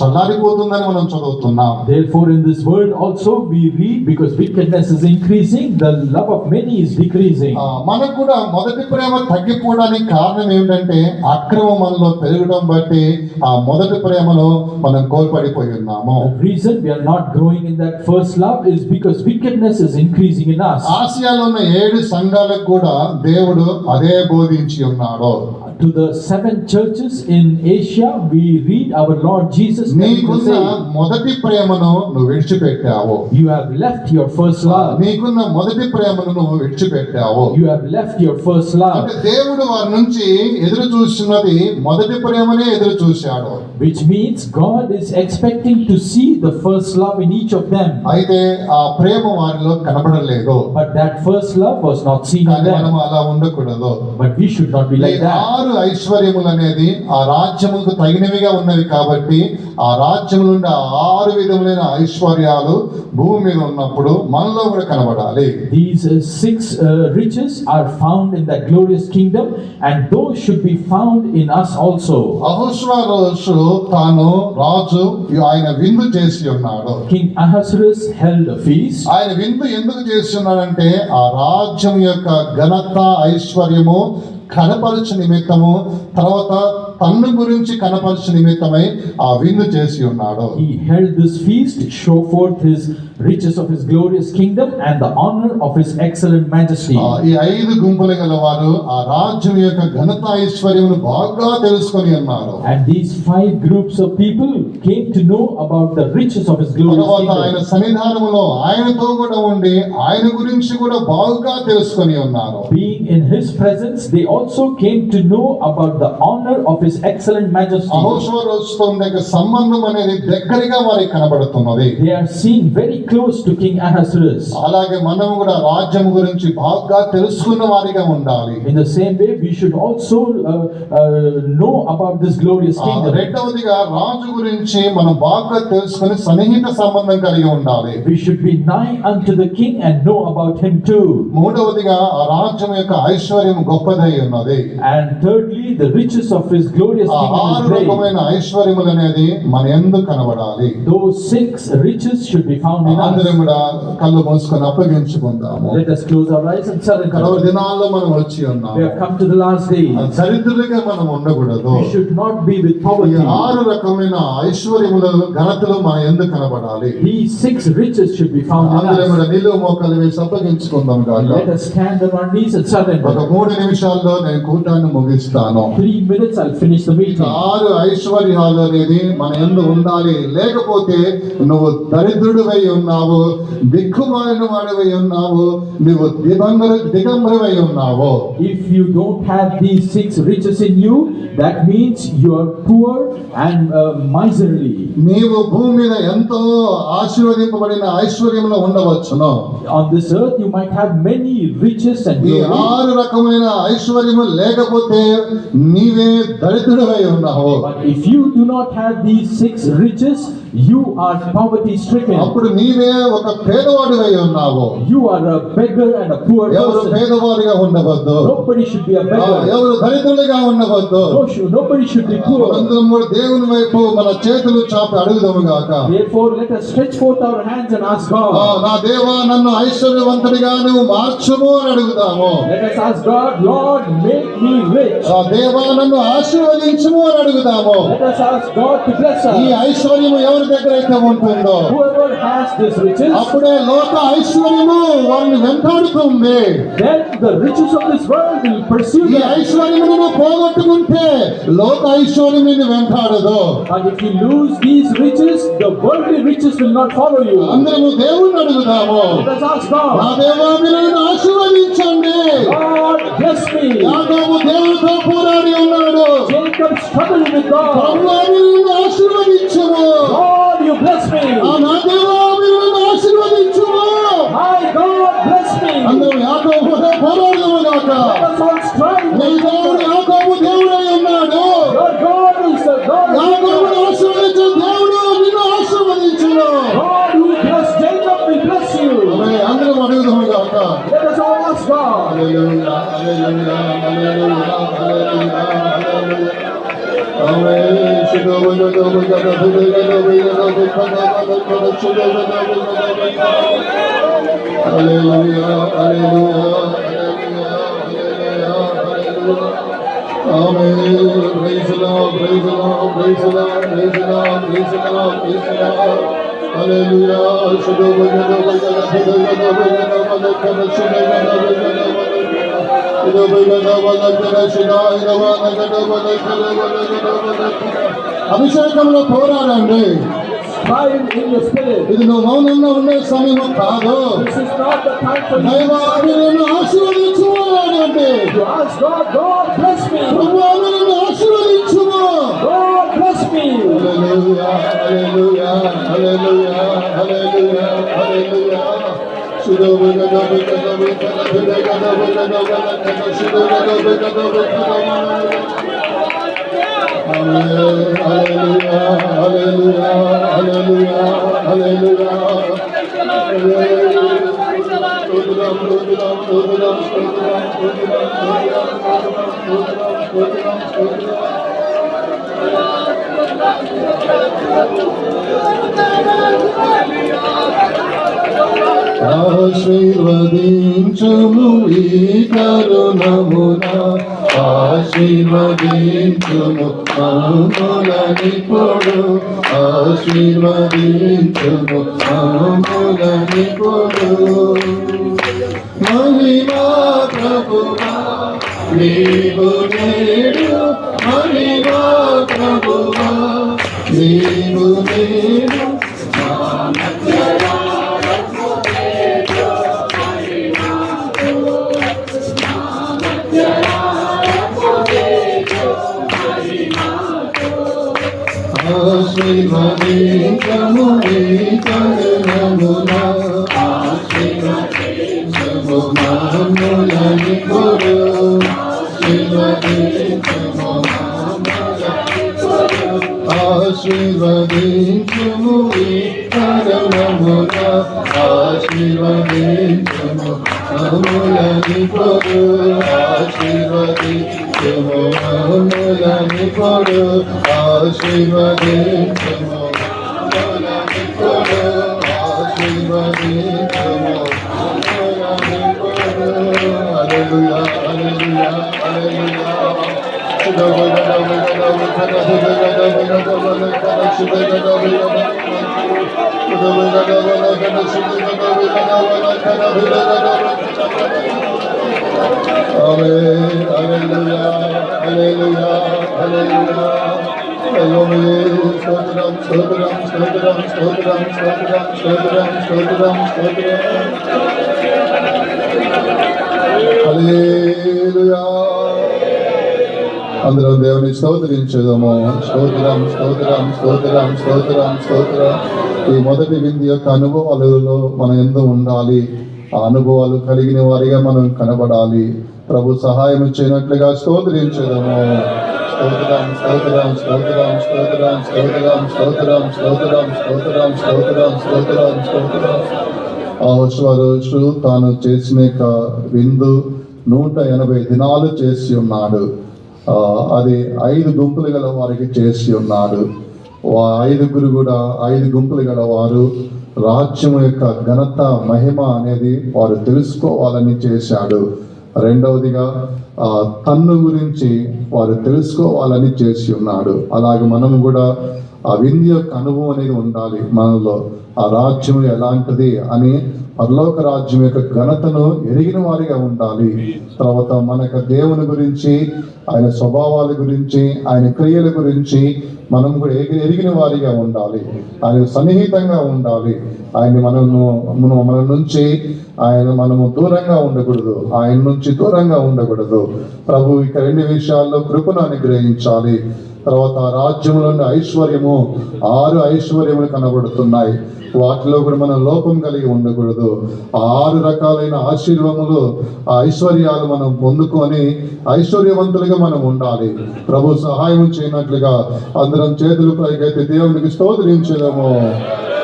చల్లారిపోతుందని మనం చదువుతున్నాం. Therefore, in this world also we read, because wickedness is increasing, the love of many is decreasing. మనకు కూడా మొదటి ప్రేమ తగ్గిపోవడానికి కారణం ఏమిటంటే అక్రమం మనలో పెరగడం బట్టి ఆ మొదటి ప్రేమలో మనం కోల్పడిపోయి ఉన్నాము. The reason we are not growing in that first love is because wickedness is increasing in us. ఆసియాలో ఉన్న 7 సంఘాలకు కూడా దేవుడు అదే బోధించి ఉన్నాడు. To the 7 churches in Asia, we read our Lord Jesus నీకున్న saying, మొదటి ప్రేమను నువ్వు విడిచిపెట్టావు. you have left your first love. నీకున్న మొదటి ప్రేమను నువ్వు విడిచిపెట్టావు. You have left your first love. అంటే దేవుడు వారి నుంచి ఎదురు చూస్తున్నది మొదటి ప్రేమనే ఎదురు చూశాడు. Which means God is expecting to see the first love in each of them. అయితే ఆ ప్రేమ వారిలో కనబడలేదు. But that first love was not seen in కానీ మనం them. అలా ఉండకూడదు. But we should not be like that. 6 ఐశ్వర్యములు అనేది ఆ రాజ్యముకు తగినవిగా ఉన్నవి కాబట్టి ఆ రాజ్యం నుండి 6 విధములైన ఐశ్వర్యాలు భూమి మీద ఉన్నప్పుడు మనలో కూడా కనబడాలి. These 6 riches are found in that glorious kingdom, and those should be found in us also. అహష్వేరోషు తాను రాజు, ఆయన విందు చేసి ఉన్నాడు. King Ahasuerus held a feast. ఆయన విందు ఎందుకు చేస్తున్నాడంటే ఆ రాజ్యం యొక్క ఘనత ఐశ్వర్యము కనపరచు నిమిత్తము, తర్వాత తన్ను గురించి కనపరచు నిమిత్తమై ఆ విందు చేసి ఉన్నాడు. He held this feast to show forth his riches of his glorious kingdom and the honor of his excellent majesty. ఈ 5 గుంపులు గల వారు ఆ రాజ్యం యొక్క ఘనత ఐశ్వర్యమును బాగా తెలుసుకొని ఉన్నారు. And these 5 groups of people came to know about the riches of his glorious తర్వాత ఆయన kingdom. సన్నిధానములో ఆయనతో కూడా ఉండి ఆయన గురించి కూడా బాగా తెలుసుకొని ఉన్నారు. Being in his presence, they also came to know about the honor of his excellent majesty. అహష్వేరోషుతో ఉన్న సంబంధం అనేది దగ్గరగా వారికి కనబడుతున్నది. They are seen very close to King Ahasuerus. అలాగే మనం కూడా రాజ్యం గురించి బాగా తెలుసుకున్న వారిగా ఉండాలి. In the same way, we should also know about this glorious kingdom. రెండవదిగా రాజు గురించి మనం బాగా తెలుసుకుని సన్నిహిత సంబంధం కలిగి ఉండాలి. We should be nigh unto the king and know about him too. మూడవదిగా ఆ రాజ్యం యొక్క ఐశ్వర్యం గొప్పదై ఉన్నది. And thirdly, the riches of his glorious ఆ kingdom 6 is great. రకమైన ఐశ్వర్యములు అనేది మన యందు కనబడాలి. Those 6 riches should be found in us. అందరం కూడా కళ్ళు మూసుకొని అప్పగించుకుందాము. Let us close our eyes and కడవ surrender. దినాల్లో మనం వచ్చి We ఉన్నాము. have come to the last days. దరిద్రులుగా మనం ఉండకూడదు. We should not be with ఈ poverty. 6 రకమైన ఐశ్వర్యములు ఘనతలు మన యందు కనబడాలి. These 6 riches should be found in అందరం us. కూడా నిలువు మోకాలు వేసి అప్పగించుకుందాం కాక. Let us stand on our knees and ఒక surrender. 3 నిమిషాల్లో నేను కూటాన్ని ముగిస్తాను. 3 minutes, I'll finish the meeting. 6 ఐశ్వర్యాలు అనేది మన యందు ఉండాలి. లేకపోతే నువ్వు దరిద్రుడివై ఉన్నావు, దిక్కుమాలిన వాడివై ఉన్నావు, నువ్వు దిగంబరవై ఉన్నావు. If you don't have these 6 riches in you, that means you are poor and miserly. నీవు భూమి మీద ఎంతో ఆశీర్వదింపబడిన ఐశ్వర్యంలో ఉండవచ్చును. On this earth, you might have many riches and ఈ glory. 6 రకమైన ఐశ్వర్యము లేకపోతే నీవే దరిద్రుడివై ఉన్నావు. But if you do not have these 6 riches, you are poverty stricken. అప్పుడు నీవే ఒక పేదవాడివై ఉన్నావు. You are a beggar and a poor ఎవరు person. పేదవాడిగా ఉండవద్దు. Nobody should be a beggar. ఎవరు దరిద్రులుగా ఉండవద్దు. Nobody should be poor. మనందరం కూడా దేవుని వైపు మన చేతులు చాపి అడుగుదాము గాక. Therefore, let us stretch forth our hands and ask God. నా దేవా నన్ను ఐశ్వర్యవంతుడిగా నువ్వు మార్చుము అని అడుగుదాము. Let us ask God, Lord, make me rich. దేవా నన్ను ఆశీర్వదించుము అని అడుగుదాము. Let us ask God to bless ఈ us. ఐశ్వర్యము ఎవరు దగ్గర అయితే ఉంటుందో whoever has these riches, అప్పుడే లోక ఐశ్వర్యము వారిని వెంటాడుతుంది. then the riches of this world will pursue ఈ them. ఐశ్వర్యమును నువ్వు పోగొట్టుకుంటే లోక ఐశ్వర్యం నిన్ను వెంటాడదు. And if you lose these riches, the worldly riches will not follow you. అందరము దేవుణ్ణి అడుగుదాము. Let us ask నా God, దేవా మీరు నన్ను ఆశీర్వదించండి. God bless me. యాకోబు దేవునితో పోరాడి ఉన్నాడు. Jacob struggled with God. ప్రభువా మీరు నన్ను ఆశీర్వదించుము. God, you bless me. నా దేవా మీరు నన్ను ఆశీర్వదించుము. My God, bless me. అందరూ యాకోబుతో పోరాడము గాక. Let us all strive. నీ దేవుడు యాకోబు దేవుడై ఉన్నాడు. Your God is the God. యాకోబును ఆశీర్వదించే దేవుడు నిన్ను ఆశీర్వదించును. God who blessed Jacob will bless you. అందరూ అడుగుదాము గాక. Let us all ask God. Hallelujah hallelujah hallelujah hallelujah hallelujah. Amen. Hallelujah hallelujah hallelujah hallelujah. Amen. Praise the lord praise the lord praise the lord praise the lord praise the lord praise the lord. Hallelujah. అభిషేకంలో పోరాడండి. Strive in your spirit. ఇది నువ్వు మౌనంగా ఉండే సమయం కాదు. This is not the time for you దైవా నన్ను ఆశీర్వదించువాడండి. to ask God, God bless me. ప్రభువా నన్ను ఆశీర్వదించుము. God bless me. హల్లెలూయా హల్లెలూయా హల్లెలూయా హల్లెలూయా హల్లెలూయా. ఆశీర్వదించుము ఈ కరుణమున ఆశీర్వదించుము మమ్ములనిప్పుడు ఆశీర్వదించుము మమ్ములనిప్పుడు మహిమా ప్రభువా నీవు నేడు మహిమా ప్రభువా నీవు నేడు ఆశీర్వదించుము ఈ కరుణమున ఆశీర్వదించుము మమ్ములనిప్పుడు ఆశీర్వదించుము ఆశీర్వదించుము ఈ కరుణమున ఆశీర్వదించుము మమ్ములనిప్పుడు ఆశీర్వదించుము మమ్ములనిప్పుడు ఆశీర్వదించుము మమ్ములనిప్పుడు ఆశీర్వదించుము మమ్ములనిప్పుడు. హల్లెలూయా హల్లెలూయా హల్లెలూయా. Amen. Hallelujah. Hallelujah. Hallelujah. Stotram, stotram, stotram, stotram, stotram, stotram, stotram, stotram. Hallelujah. అందరం దేవుని స్తోత్రించుదాము. స్తోత్రం స్తోత్రం స్తోత్రం స్తోత్రం స్తోత్రం. ఈ మొదటి విందు యొక్క అనుభవాలలో మనం ఎంతో ఉండాలి. ఆ అనుభవాలు కలిగిన వారిగా మనం కనబడాలి. ప్రభు సహాయం చేయనట్లుగా స్తోత్రించుదాము. స్తోత్రం స్తోత్రం స్తోత్రం స్తోత్రం స్తోత్రం స్తోత్రం స్తోత్రం స్తోత్రం స్తోత్రం స్తోత్రం స్తోత్రం. రోజు తాను చేసిన విందు 180 దినాలు చేసి ఉన్నాడు. అది 5 గుంపులు గల వారికి చేసి ఉన్నాడు. 5 కూడా 5 గుంపులు గల వారు రాజ్యం యొక్క ఘనత మహిమ అనేది వారు తెలుసుకోవాలని చేశాడు. రెండవదిగా తన్ను గురించి వారు తెలుసుకోవాలని చేసి ఉన్నాడు. అలాగే మనం కూడా ఆ విందు యొక్క అనుభవం అనేది ఉండాలి మనలో. ఆ రాజ్యం ఎలాంటిది అని పరలోక రాజ్యం యొక్క ఘనతను ఎరిగిన వారిగా ఉండాలి. తర్వాత మనకు దేవుని గురించి, ఆయన స్వభావాల గురించి, ఆయన క్రియల గురించి మనం కూడా ఎరిగిన వారిగా ఉండాలి. ఆయన సన్నిహితంగా ఉండాలి. ఆయన మన నుంచి మనము దూరంగా ఉండకూడదు, ఆయన నుంచి దూరంగా ఉండకూడదు. ప్రభు ఇక 2 విషయాల్లో కృపను అనుగ్రహించాలి. తర్వాత రాజ్యంలోని ఐశ్వర్యము 6 ఐశ్వర్యములు కనబడుతున్నాయి. వాటిలో కూడా మనం లోపం కలిగి ఉండకూడదు. 6 రకాలైన ఆశీర్వాదములు, ఆ ఐశ్వర్యాలు మనం పొందుకొని ఐశ్వర్యవంతులుగా మనం ఉండాలి. ప్రభు సహాయం చేయనట్లుగా అందరం చేతులు పైకెత్తి దేవునికి స్తోత్రించడము.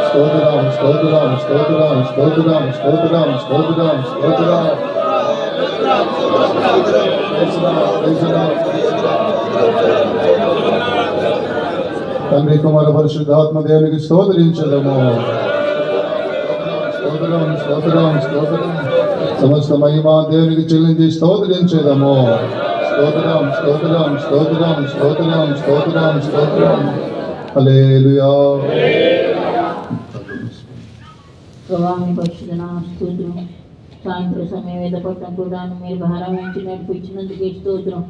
స్తోత్రం స్తోత్రం స్తోత్రం స్తోత్రం స్తోత్రం స్తోత్రం స్తోత్రం. తండ్రి కుమార పరిశుద్ధాత్మ దేవునికి స్తోత్రించడము. స్తోత్రం స్తోత్రం స్తోత్రం. సమస్త మహిమ దేవునికి చెల్లించి స్తోత్రించడము. స్తోత్రం స్తోత్రం స్తోత్రం స్తోత్రం స్తోత్రం స్తోత్రం. హల్లెలూయా. ప్రభావాన్ని పరిశుద్ధ స్తోత్రం. సాయంత్రం సమయం వేద పట్టణం కూడా మీరు భారం వేయించి నడిపించినందుకు స్తోత్రం.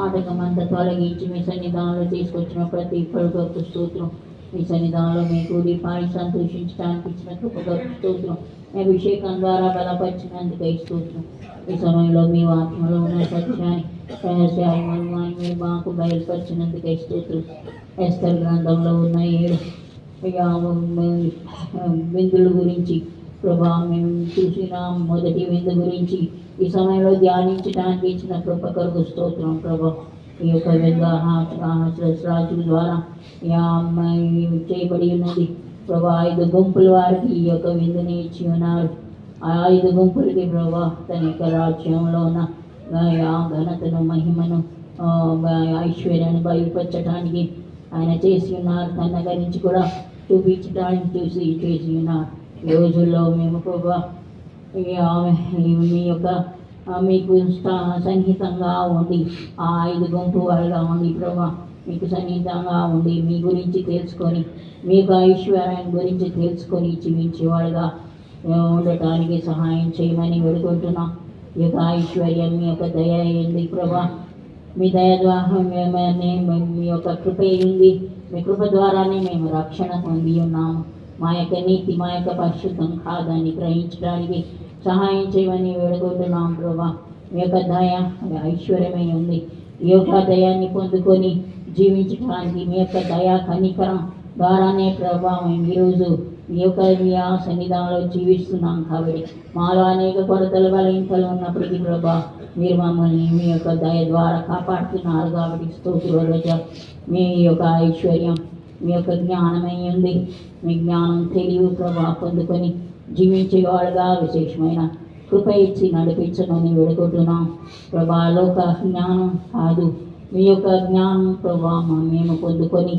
ఆటంకమంతా తొలగించి మీ సన్నిధానంలో తీసుకొచ్చిన ప్రతి పలుకు స్తోత్రం. మీ సన్నిధానంలో మీ కూడి పాడి సంతోషించడానికి ఇచ్చిన కృపకు స్తోత్రం. అభిషేకం ద్వారా బలపరిచినందుకు స్తోత్రం. ఈ సమయంలో మీ ఆత్మలో ఉన్న సత్యాన్ని రహస్యాన్ని మర్మాన్ని మీరు మాకు బయలుపరిచినందుకు స్తోత్రం. ఎస్తర్ గ్రంథంలో ఉన్న 7 విందుల గురించి ప్రభా మేము చూసిన మొదటి విందు గురించి ఈ సమయంలో ధ్యానించడానికి ఇచ్చిన కృప కొరకు స్తోత్రం. ప్రభా ఈ యొక్క విందు రాజుల ద్వారా చేయబడి ఉన్నది. ప్రభా 5 గుంపుల వారికి ఈ యొక్క విందుని ఇచ్చి ఉన్నారు. ఆ 5 గుంపులకి ప్రభా తన యొక్క రాజ్యంలో ఉన్న ఘనతను, మహిమను, ఐశ్వర్యాన్ని బయలుపరచడానికి ఆయన చేసి ఉన్నారు. తన గురించి కూడా చూపించడానికి చేసి ఉన్నారు. ఈ రోజుల్లో మేము ప్రభా మీ యొక్క మీకు సన్నిహితంగా ఉండి ఆ 5 గుంపు వారిగా ఉండి ప్రభా మీకు సన్నిహితంగా ఉండి మీ గురించి తెలుసుకొని మీ యొక్క ఐశ్వర్యాన్ని గురించి తెలుసుకొని జీవించేవాళ్ళుగా ఉండటానికి సహాయం చేయమని వేడుకుంటున్నాం. ఈ యొక్క ఐశ్వర్యం మీ యొక్క దయ అయింది ప్రభా. మీ దయ ద్వారా మీ యొక్క కృప అయింది. మీ కృప ద్వారానే మేము రక్షణ పొంది ఉన్నాము. మా యొక్క నీతి, మా యొక్క పరిశుద్ధం కాదని గ్రహించడానికి సహాయం చేయమని వేడుకుంటున్నాం ప్రభా. మీ యొక్క దయ ఐశ్వర్యమై ఉంది. ఈ యొక్క దయాన్ని పొందుకొని జీవించడానికి మీ యొక్క దయా కనికరం ద్వారానే ప్రభా మేము ఈరోజు మీ యొక్క సన్నిధానంలో జీవిస్తున్నాం. కాబట్టి మాలో అనేక కొరతలు, బలహీనతలు ఉన్నప్పటికీ ప్రభా మీరు మమ్మల్ని మీ యొక్క దయ ద్వారా కాపాడుతున్నారు. కాబట్టి స్తోత్రం. మీ యొక్క ఐశ్వర్యం మీ యొక్క జ్ఞానమై ఉంది. మీ జ్ఞానం, తెలివి ప్రభా పొందుకొని జీవించేవాళ్ళుగా విశేషమైన కృప ఇచ్చి నడిపించమని వేడుకుంటున్నాం ప్రభా. లోక జ్ఞానం కాదు, మీ యొక్క జ్ఞానం ప్రభా మేము పొందుకొని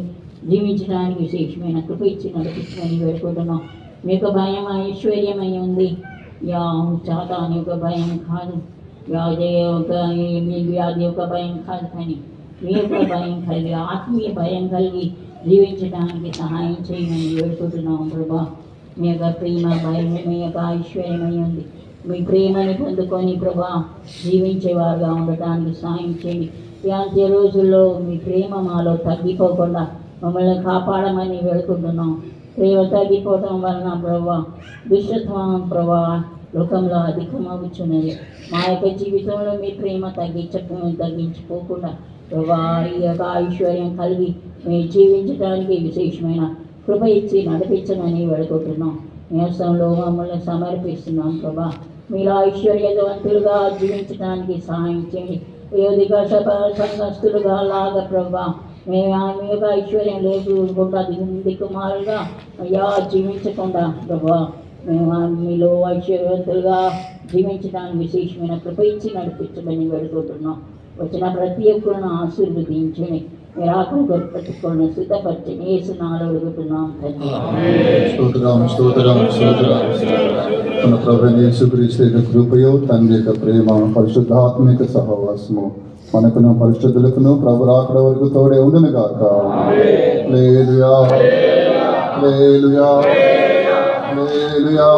జీవించడానికి విశేషమైన కృప ఇచ్చి నడిపించమని వేడుకుంటున్నాం. మీ యొక్క భయం ఐశ్వర్యమై ఉంది. సాతాను యొక్క భయం కాదు, వ్యాధి యొక్క భయం కాదు, కానీ మీ యొక్క భయం కలిగి ఆత్మీయ భయం కలిగి జీవించడానికి సహాయం చేయమని వేడుకుంటున్నాం ప్రభా. మీ యొక్క ప్రేమ, భయం, మీ యొక్క ఐశ్వర్యమై ఉంది. మీ ప్రేమని పొందుకొని ప్రభా జీవించేవారుగా ఉండటానికి సహాయం చేయండి. ఈ అంత్య రోజుల్లో మీ ప్రేమ మాలో తగ్గిపోకుండా మమ్మల్ని కాపాడమని వేడుకుంటున్నాం. ప్రేమ తగ్గిపోవటం వలన ప్రభా దుష్టత్వం ప్రభా లోకంలో అధికమవుతున్నది. మా యొక్క జీవితంలో మీ ప్రేమ తగ్గించిపోకుండా ప్రభా ఈ యొక్క ఐశ్వర్యం కలిగి మేము జీవించడానికి విశేషమైన కృప ఇచ్చి నడిపించమని వేడుకుంటున్నాం. నేసంలో మమ్మల్ని సమర్పిస్తున్నాం ప్రభా. మీరు ఐశ్వర్యవంతులుగా జీవించడానికి సహాయం చేయండి. యోధిక సంఘస్థులుగా లాగా ప్రభా మేము మీ యొక్క ఐశ్వర్యం లేకుండా దిక్కుమాలుగా అయ్యా జీవించకుండా ప్రభా మేము మీలో ఐశ్వర్యవంతులుగా జీవించడానికి విశేషమైన కృప ఇచ్చి నడిపించమని వేడుకుంటున్నాం. వచ్చిన ప్రతి ఒక్కరిని ఆశీర్వదించని మీరు ఆకలి పెట్టుకోండి, సిద్ధపరిచని ఏసునాలు అడుగుతున్నాం తండ్రి. మన ప్రభువైన యేసుక్రీస్తు యొక్క కృపయో, తండ్రి యొక్క ప్రేమ, పరిశుద్ధాత్మిక సహవాసము మనకును పరిశుద్ధులకును ప్రభు రాకడ వరకు తోడే ఉండును గాక. హల్లెలూయా హల్లెలూయా హల్లెలూయా.